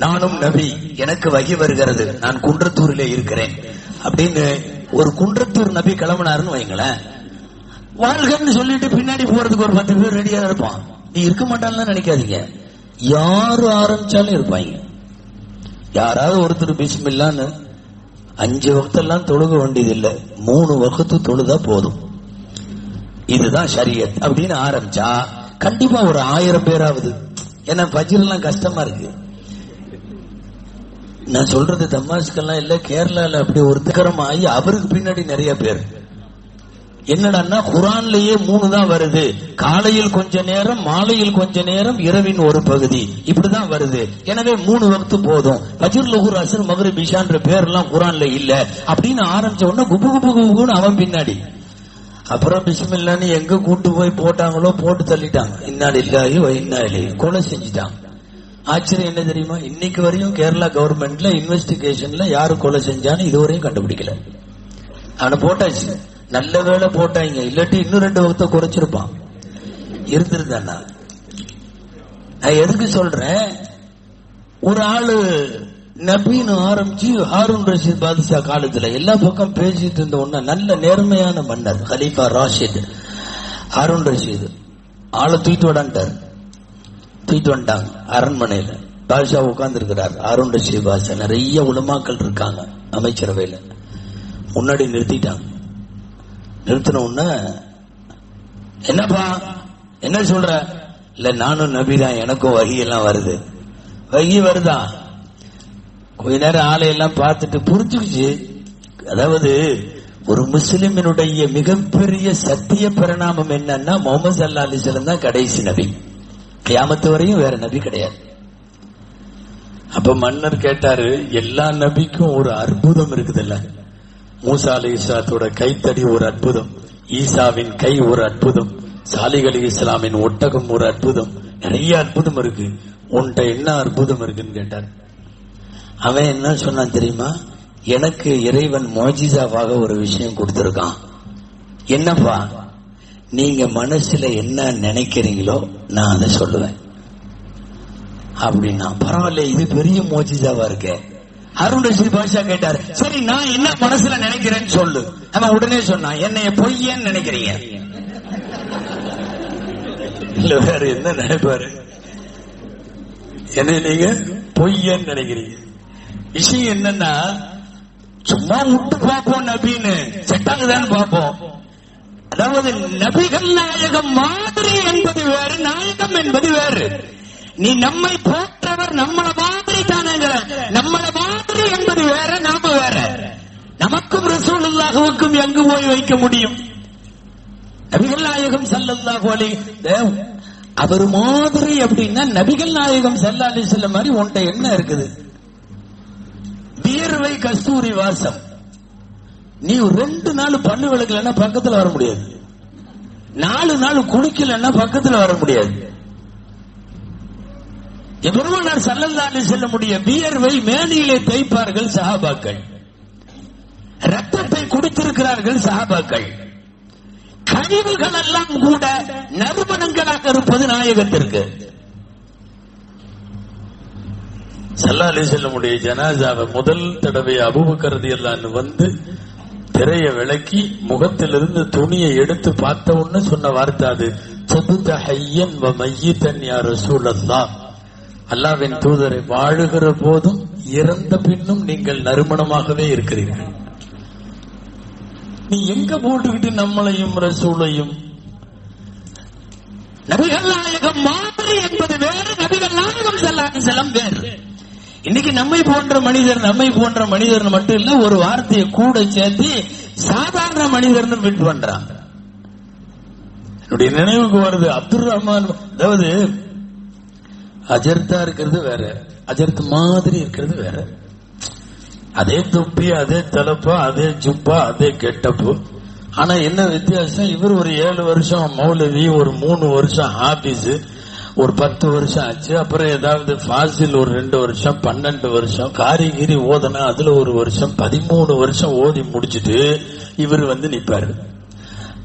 நானும் நபி, எனக்கு வகி வருகிறது, நான் குன்றத்தூரிலே இருக்கிறேன் அப்படின்னு ஒரு குன்றத்தூர் நபி கிளம்பினாருன்னு வைங்களேன், வாழ்கன்னு சொல்லிட்டு பின்னாடி போறதுக்கு ஒரு 10 பேர் ரெடியா இருப்பான். நீ இருக்க மாட்டான்னு நினைக்காதீங்க, யாரு ஆரம்பிச்சாலும் இருப்பாங்க. யாராவது ஒருத்தர் பிஸ்மில்லான்னு 5 வக்தெல்லாம் தொழுக வேண்டியது இல்லை, 3 வக்து தொழுதா போதும், இதுதான் ஷரியத் அப்படின்னு ஆரம்பிச்சா கண்டிப்பா ஒரு 1000 பேராவது. ஏன்னா ஃபஜ்ர் எல்லாம் கஷ்டமா இருக்கு. நான் சொல்றது தமாஷ்கெல்லாம் இல்ல, கேரளால அப்படி ஒருத்தரமாயி அவருக்கு பின்னாடி நிறைய பேர். என்னடான்னா குர்ஆன்லயே 3 தான் வருது, காலையில் கொஞ்ச நேரம், மாலையில் கொஞ்ச நேரம், இரவின் ஒரு பகுதி, இப்படிதான் வருது. எனவே 3 வக்து போதும், ஃபஜ்ர் லுஹர் அஸ்ர் மக்ரிப் இஷான்ற பேர்லாம் குர்ஆன்ல இல்ல அப்படின்னு ஆரம்பிச்ச உடனே குபு குபு குபுன்னு அவன் பின்னாடி. அப்புறம் பிஸ்மில்லான்னு எங்க கூட்டு போய் போட்டாங்களோ போட்டு தள்ளிட்டாங்க, இன்னா லில்லாஹி வ இன்னா இலைஹி, கொலை செஞ்சுட்டாங்க. ஆச்சரியம் என்ன தெரியுமா, இன்னைக்கு வரையும் கேரளா கவர்மெண்ட்ல இன்வெஸ்டிகேஷன்ல யாரு கொலை செஞ்சான்னு இதுவரையும் கண்டுபிடிக்கல. அவனை போட்டாச்சு, நல்ல வேலை போட்டாங்க, இல்லாட்டி இன்னும் 2 வக்த குறைச்சிருப்பான். இருந்திருந்தானா. நான் எதுக்கு சொல்றேன், ஒரு ஆளு நபின்னு ஆரம்பிச்சு ஹாரூன் ரஷீத் பாதுஷா காலத்துல எல்லா பக்கம் பேசிட்டு இருந்த ஒண்ணு, நல்ல நேர்மையான மன்னர் கலீஃபா ராஷித் ஹாரூன் ரஷீத் ஆளை தூக்கிட்டு விடான்ட்டார். தூக்கிட்டு வந்துட்டாங்க அரண்மனையில, பாதுஷா உட்கார்ந்து இருக்கிறார். ஹாரூன் ரஷீத் பாதுஷா, நிறைய உலமாக்கள் இருக்காங்க அமைச்சரவையில, முன்னாடி நிறுத்திட்டாங்க. நிறுத்தின உடனே என்னப்பா என்ன சொல்ற, இல்ல நானும் நபிதான், எனக்கும் வகி எல்லாம் வருது. வகி வருதா? கொஞ்ச நேரம் ஆளையெல்லாம் பார்த்துட்டு புரிஞ்சுக்கிச்சு. அதாவது ஒரு முஸ்லிமினுடைய மிகப்பெரிய சத்திய பரிணாமம் என்னன்னா, முகமது ஸல்லல்லாஹு அலைஹி வஸல்லம் தான் கடைசி நபி, கியாமத்து வரையும் வேற நபி கிடையாது. அப்ப மன்னர் கேட்டாரு, எல்லா நபிக்கும் ஒரு அற்புதம் இருக்குதுல்ல, மூசா அலைஹிஸ்ஸலாத்தோட கைத்தடி ஒரு அற்புதம், ஈசாவின் கை ஒரு அற்புதம், சாலிஹ் அலைஹிஸ்ஸலாமின் ஒட்டகம் ஒரு அற்புதம், நிறைய அற்புதம் இருக்கு, உன்கிட்ட என்ன அற்புதம் இருக்குன்னு கேட்டார். அவன் என்ன சொன்னான் தெரியுமா, எனக்கு இறைவன் மோஜிசாவாக ஒரு விஷயம் கொடுத்திருக்கான். என்னப்பா, நீங்க மனசுல என்ன நினைக்கிறீங்களோ நான் அதை சொல்லுவேன் அப்படின்னா. பரவாயில்ல, இது பெரிய மோஜிசாவா இருக்கே. ஹாரூன் ரஷீத் பாஷா கேட்டார், சரி நான் என்ன மனசுல நினைக்கிறேன்னு சொல்லு. அவன் உடனே சொன்னான், என்னைய பொய்யன்னு நினைக்கிறீங்க. இல்ல வேற என்ன நினைப்பாரு, என்ன நீங்க பொய்யன்னு நினைக்கிறீங்க. விஷயம் என்னன்னா, சும்மா விட்டு பார்ப்போம் நபின்னு, செட்டாங்குதான்னு பார்ப்போம். அதாவது நபிகள் நாயகம் மாதிரி என்பது வேறு, நாயகம் என்பது வேறு. நீ நம்மை போற்றவர் நம்மள மாதிரி தானே, நம்மள மாதிரி என்பது வேற, நாம வேற. நமக்கும் ரசூலுல்லாஹுவுக்கும் எங்கு போய் வைக்க முடியும்? நபிகள் நாயகம் ஸல்லல்லாஹு அலைஹி அவர் மாதிரி அப்படின்னா, நபிகள் நாயகம் ஸல்லல்லாஹு அலைஹி வஸல்லம் மாதிரி உன்கிட்ட என்ன இருக்குது? வியர்வை கஸ்தூரி வாசம். நீ 2 நாள் பல்லு விளக்கலன்னா பக்கத்துல வர முடியாது, 4 நாள் குளிக்கலன்னா பக்கத்துல வர முடியாது. பெருமானார் ஸல்லல்லாஹு அலைஹி வஸல்லமுடைய வியர்வை மேனியிலே தேய்ப்பார்கள் சஹாபாக்கள், ரத்தத்தை குடித்திருக்கிறார்கள் சஹாபாக்கள். கழிவுகள் எல்லாம் கூட நறுமணங்களாக இருப்பது நாயகத்திற்கு. ஸல்லல்லாஹு அலைஹி வஸல்லமுடைய ஜனாஸாவை முதல் தடவை அபூபக்கர் ரலியல்லாஹு அன்ஹு வந்து திரையை விலக்கி முகத்திலிருந்து துணியை எடுத்து பார்த்த உடனே சொன்ன வார்த்தை அது, தபுத ஹய்யன் வ மய்யிதன் யா ரசூலல்லாஹ். அல்லாஹ்வின் தூதரை, வாழுகிற போதும் இறந்த பின்னும் நீங்கள் நறுமணமாகவே இருக்கிறீர்கள். நீ எங்க போட்டுக்கிட்டு நம்மளையும் ரசூலையும் நபிகள் நாயகம் மாதிரி என்பது வேறு, நபிகள் நாயகம் ஸல்லல்லாஹு அலைஹி வஸல்லம் வேறு. இன்னைக்கு நம்மை போன்ற மனிதர் மட்டும் இல்ல, ஒரு வார்த்தையை கூட சேர்த்து சாதாரண மனிதர்னு ஃபிட் பண்றாங்க. என்னுடைய நினைவுக்கு வருது அப்துல் ரஹ்மான், அதாவது அஜர்த்தா இருக்கிறது வேற, அஜர்த் மாதிரி இருக்கிறது வேற. அதே தொப்பி, அதே தலப்பா, அதே ஜுப்பா, அதே கெட்டப்பு. ஆனா என்ன வித்தியாசம், இவர் ஒரு 7 வருஷம் மௌலவி, ஒரு 3 வருஷம் ஹாபிஸ், ஒரு 10 வருஷம் ஆச்சு. அப்புறம் ஏதாவது ஃபாசில் ஒரு 2 வருஷம், 12 வருஷம், காரிகிரி ஓதனா அதுல ஒரு வருஷம், 13 வருஷம் ஓதி முடிச்சுட்டு இவர் வந்து நிப்பாரு.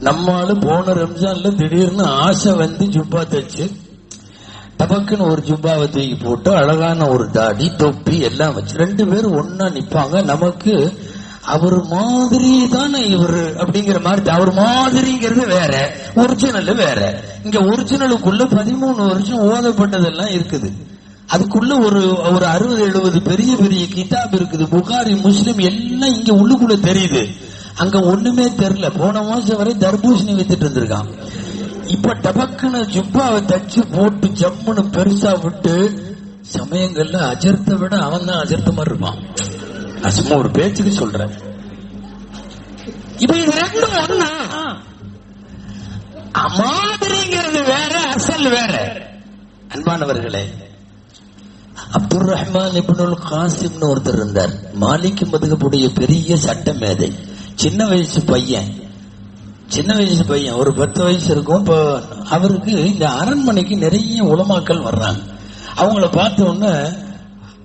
நம்மால போன ரம்ஜான்ல திடீர்னு ஆசை வந்து ஜுப்பா தச்சு டபக்குன்னு ஒரு ஜுப்பாவை தூக்கி போட்டு அழகான ஒரு தாடி தொப்பி எல்லாம் வச்சு 2 பேரும் ஒன்னா நிப்பாங்க. நமக்கு அவர் மாதிரி தானே இவரு அப்படிங்கிற மாதிரி, அவர் மாதிரிங்கிறது வேற, ஒரிஜினல் வேற. இங்க ஒரிஜினலுக்குள்ள 13 வருஷம் ஓதப்பட்டதெல்லாம் இருக்குது. அதுக்குள்ள ஒரு 60-70 பெரிய பெரிய கிதாப் இருக்குது, புகாரி முஸ்லிம் எல்லாம் இங்க உள்ளுக்குள்ள தெரியுது. அங்க ஒண்ணுமே தெரியல. போன மாசம் வரை தர்பூசணி வித்துட்டு இருந்திருக்கான். இப்ப டபக்குன்னு ஜுப்பாவை தச்சு போட்டு ஜம்முன்னு பெருசா விட்டு சமயங்கள்ல அஜர்த்தை விட அவன் தான் அஜர்த்த மாதிரி இருப்பான். நான் சும்மா ஒரு பேச்சுக்கு சொல்றேன். இப்ப இது ரெண்டும் ஒண்ணா? மாதிரிங்கிறது வேற, அசல் வேற. அன்பானவர்களே, அப்துல் ரஹ்மான் இப்னுல் காசிம்னு ஒருத்தர் இருந்தார். மாலிக் மதுஹபுடைய பெரிய சட்ட மேதை. சின்ன வயசு பையன், ஒரு 10 வயசு இருக்கும். இப்போ அவருக்கு இந்த அரண்மனைக்கு நிறைய உலமாக்கள் வர்றாங்க. அவங்கள பார்த்த உடனே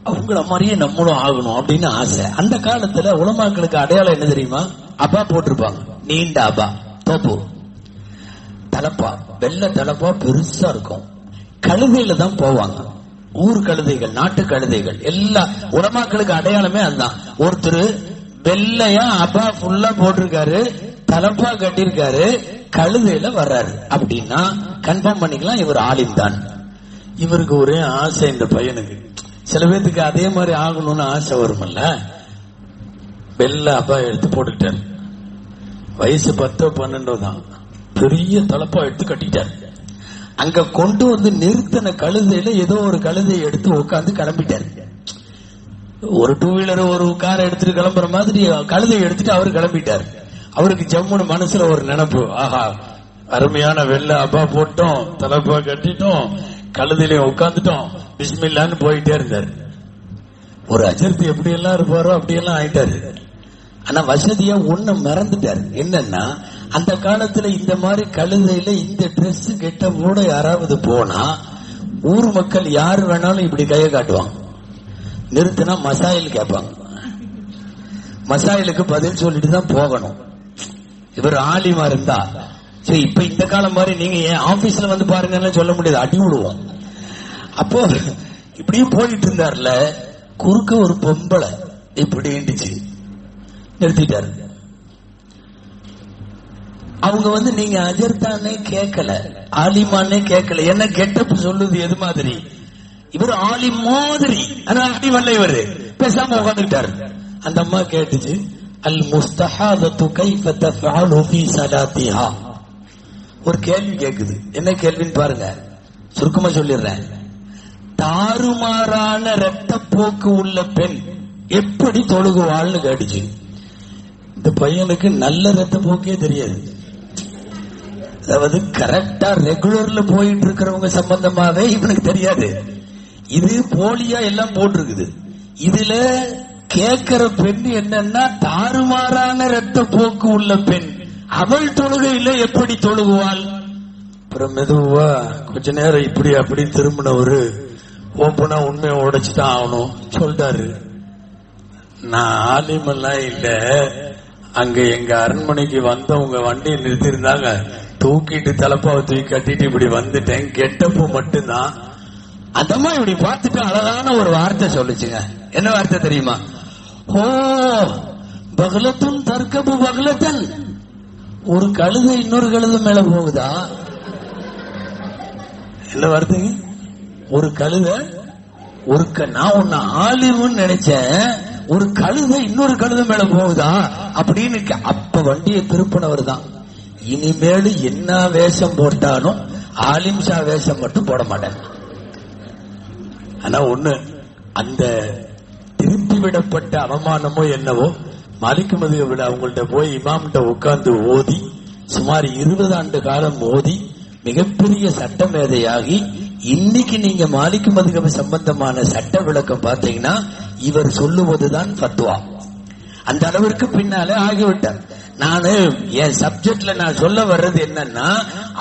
அவங்கள மாதிரியே நம்மளும் ஆகணும் அப்படின்னு ஆசை. அந்த காலத்துல உலமாக்களுக்கு அடையாளம் என்ன தெரியுமா? அப்பா போட்டிருப்பாங்க, நீண்ட அப்பா, தோப்பு தலப்பா, வெள்ளை தலப்பா பெருசா இருக்கும். கழுதையில தான் போவாங்க. ஊர் கழுதைகள், நாட்டு கழுதைகள், எல்லா உலமாக்களுக்கு அடையாளமே அதுதான். ஒருத்தர் வெள்ளையா அப்பா ஃபுல்லா போட்டிருக்காரு, தலப்பா கட்டிருக்காரு, கழுதையில வர்றாரு அப்படின்னா கன்ஃபார்ம் பண்ணிக்கலாம் இவர் ஆலிம் தான். இவருக்கு ஒரே ஆசை, இந்த பையனுக்கு. சில பேருக்கு அதே மாதிரி ஆகணும்னு ஆசை வருமல்ல. வெள்ளை அப்பா எடுத்து போட்டுட்டார். வயசு 10-12 தான். பெரிய தலப்பா எடுத்து கட்டிட்டார். அங்க கொண்டு வந்து நிறுத்தின கழுதையில ஏதோ ஒரு கழுதையை எடுத்து உட்காந்து கிளம்பிட்டார். ஒரு 2 வீலர் ஒரு காரை எடுத்துட்டு கிளம்புற மாதிரி கழுதையை எடுத்துட்டு அவரு கிளம்பிட்டார். அவருக்கு ஜம்முன்னு மனசுல ஒரு நினைப்பு, ஆஹா அருமையான வெள்ளை அப்பா போட்டோம், தலப்பா கட்டிட்டோம், கழுதையில உட்காந்துட்டோம், பிஸ்மில்லான்னு போயிட்டே இருந்தாரு. ஒரு அஜர்த்தி எப்படி எல்லாம் இருப்பாரோ அப்படியெல்லாம் ஆயிட்டாரு. ஆனா வசதியா ஒண்ணு மறந்துட்டாரு. என்னன்னா, அந்த காலத்துல இந்த மாதிரி கழுதையில இந்த டிரெஸ் கெட்ட கூட யாராவது போனா ஊர் மக்கள் யாரு வேணாலும் இப்படி கையை காட்டுவாங்க. நிறுத்தினா மசாயில் கேட்பாங்க. மசாயிலுக்கு பதில் சொல்லிட்டு தான் போகணும். இவர் ஆலிமா இருந்தா சரி. இப்ப இந்த காலம் மாதிரி நீங்க ஏன் ஆபீஸ்ல வந்து பாருங்கன்னு சொல்ல முடியாது, அடி விடுவோம். அப்போ இப்படியே போயிட்டு இருந்தார்ல, குறுக்க ஒரு பொம்பளை இப்படி இருந்துச்சு, நிறுத்திட்டாரு. அவங்க வந்து நீங்க அஜர்தானே கேட்கல, ஆலிமானே கேட்கல, என்ன கெட்டப்பு சொல்லுது எது மாதிரி? இவர் ஆலிம் மாதிரி, ஆனா அடி வரல. இவரு பேசாம உட்காந்துக்கிட்டாரு. அந்த அம்மா கேட்டுச்சு, அல் முஸ்தஹாதத்து கைஃப தஃஅலு ஃபீ ஸலாத்திஹா. ஒரு கேள்வி கேக்குது. என்ன கேள்வின்னு பாருங்க, சுருக்கமா சொல்லிடுறேன். தாறுமாறான இரத்தப்போக்கு உள்ள பெண் எப்படி தொழுகுவாள்னு கேட்டுச்சு. இந்த பையனுக்கு நல்ல இரத்தப்போக்கே தெரியாது. அதாவது கரெக்டா ரெகுலர்ல போயிட்டு இருக்கிறவங்க சம்பந்தமாவே இவனுக்கு தெரியாது. இது போலியா எல்லாம் போட்டிருக்குது. இதுல கேட்கிற பெண் என்னன்னா, தாறுமாறான இரத்தப்போக்கு உள்ள பெண், அவள் தொழுகையில எப்படி தொழுகுவாள்? அப்புறம் மெதுவா கொஞ்ச நேரம் இப்படி அப்படி திரும்பினவரு ஓப்பனா உண்மையை உடைச்சுதான் ஆகணும் சொல்லிட்டாரு. நான் ஆலிமெல்லாம் இல்ல, அங்க எங்க அரண்மனைக்கு வந்தவங்க வண்டியை நிறுத்தி இருந்தாங்க, தூக்கிட்டு தலப்பாவை தூக்கி கட்டிட்டு இப்படி வந்துட்டேன், கெட்டப்பு மட்டும்தான். அதமா இப்படி பார்த்துட்டு அழகான ஒரு வார்த்தை சொல்லுச்சுங்க. என்ன வார்த்தை தெரியுமா? ஓ பகலத்தும் தற்கபு பகலத்தன், ஒரு கழுதை இன்னொரு கழுதை மேல போகுதா? என்ன வார்த்தைங்க? ஒரு கழுதை நான் உன்னை ஆலிமுன்னு நினைச்சேன், ஒரு கழுதை இன்னொரு கழுதை மேல போகுதா அப்படின்னு. அப்ப வண்டியை திருப்பினவர் தான். இனிமேல் என்ன வேஷம் போட்டாலும் ஆலிம் ஷா வேஷம் மட்டும் போட மாட்டேன். ஆனா ஒண்ணு, அந்த திருப்பி விடப்பட்ட அவமானமோ என்னவோ, மாலிக் மதுஹபில் அவங்கள்ட்ட போய் இமாம்கிட்ட உட்கார்ந்து ஓதி சுமார் 20 ஆண்டு காலம் ஓதி மிகப்பெரிய சட்ட மேதையாகி இன்னைக்கு நீங்க மாலிக் மதுஹப் சம்பந்தமான சட்ட விளக்கம் பார்த்தீங்கன்னா இவர் சொல்லுவதுதான் ஃபத்வா. அந்த அளவிற்கு பின்னாலே ஆகிவிட்டார். நானு என் சப்ஜெக்ட்ல நான் சொல்ல வர்றது என்னன்னா,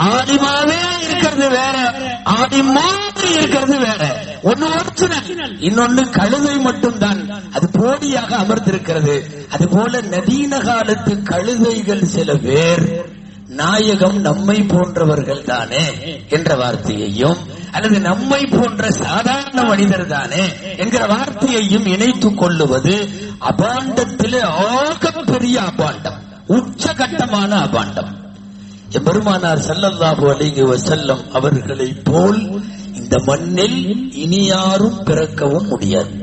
ஆலிமாவே இருக்கிறது வேற, ஆலிம் மாதிரி இருக்கிறது வேற. ஒன்னு ஒரிஜினல், இன்னொன்னு கழுதை மட்டும்தான், அது போலியாக அமர்ந்திருக்கிறது. அது போல நவீன காலத்து கழுதைகள் சில பேர் நாயகம் நம்மை போன்றவர்கள் தானே என்ற வார்த்தையையும், அல்லது நம்மை போன்ற சாதாரண மனிதர் தானே என்கிற வார்த்தையையும் இணைத்துக் கொள்ளுவது அபாண்டத்திலே ஆகப்பெரிய அபாண்டம், உச்சகட்டமான அபாண்டம். எம்பெருமானார் ஸல்லல்லாஹு அலைஹி வஸல்லம் அவர்களை போல் இந்த மண்ணில் இனி யாரும் பிறக்கவும் முடியாது.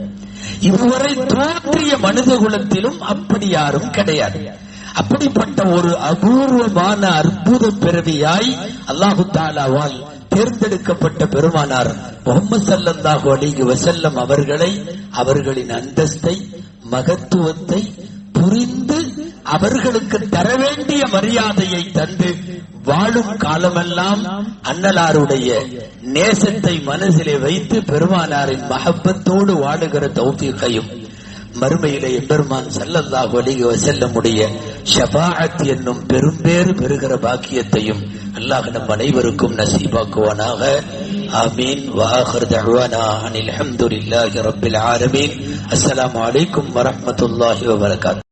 இதுவரை தோன்றிய மனித குலத்திலும் அப்படி யாரும் கிடையாது. அப்படிப்பட்ட ஒரு அபூர்வமான அற்புத பிறவியாய் அல்லாஹு தஆலாவால் தேர்ந்தெடுக்கப்பட்ட பெருமானார் முஹம்மது ஸல்லல்லாஹு அலைஹி வஸல்லம் அவர்களை, அவர்களின் அந்தஸ்தை, மகத்துவத்தை புரிந்து அவர்களுக்கு தர வேண்டிய மரியாதையை தந்து வாழும் காலமெல்லாம் அன்னலாருடைய நேசத்தை மனசிலே வைத்து பெருமானாரின் மஹப்பத்தோடு வாழுகிற தௌஃபீகையும், மறுமையிலே எம்பெருமான் ஸல்லல்லாஹு அலைஹி வஸல்லமுடைய ஷஃபாஅத் என்னும் பெரும்பேறு பெறுகிற பாக்கியத்தையும் அல்லாஹ் நம் அனைவருக்கும் நசீபாக்குவானாக. ஆமீன். வஆகிரு தஅவானா அனில் ஹம்துலில்லாஹி ரப்பில் ஆலமீன். அஸ்ஸலாமு அலைக்கும் வரஹ்மத்துல்லாஹி வபரகாத்துஹு.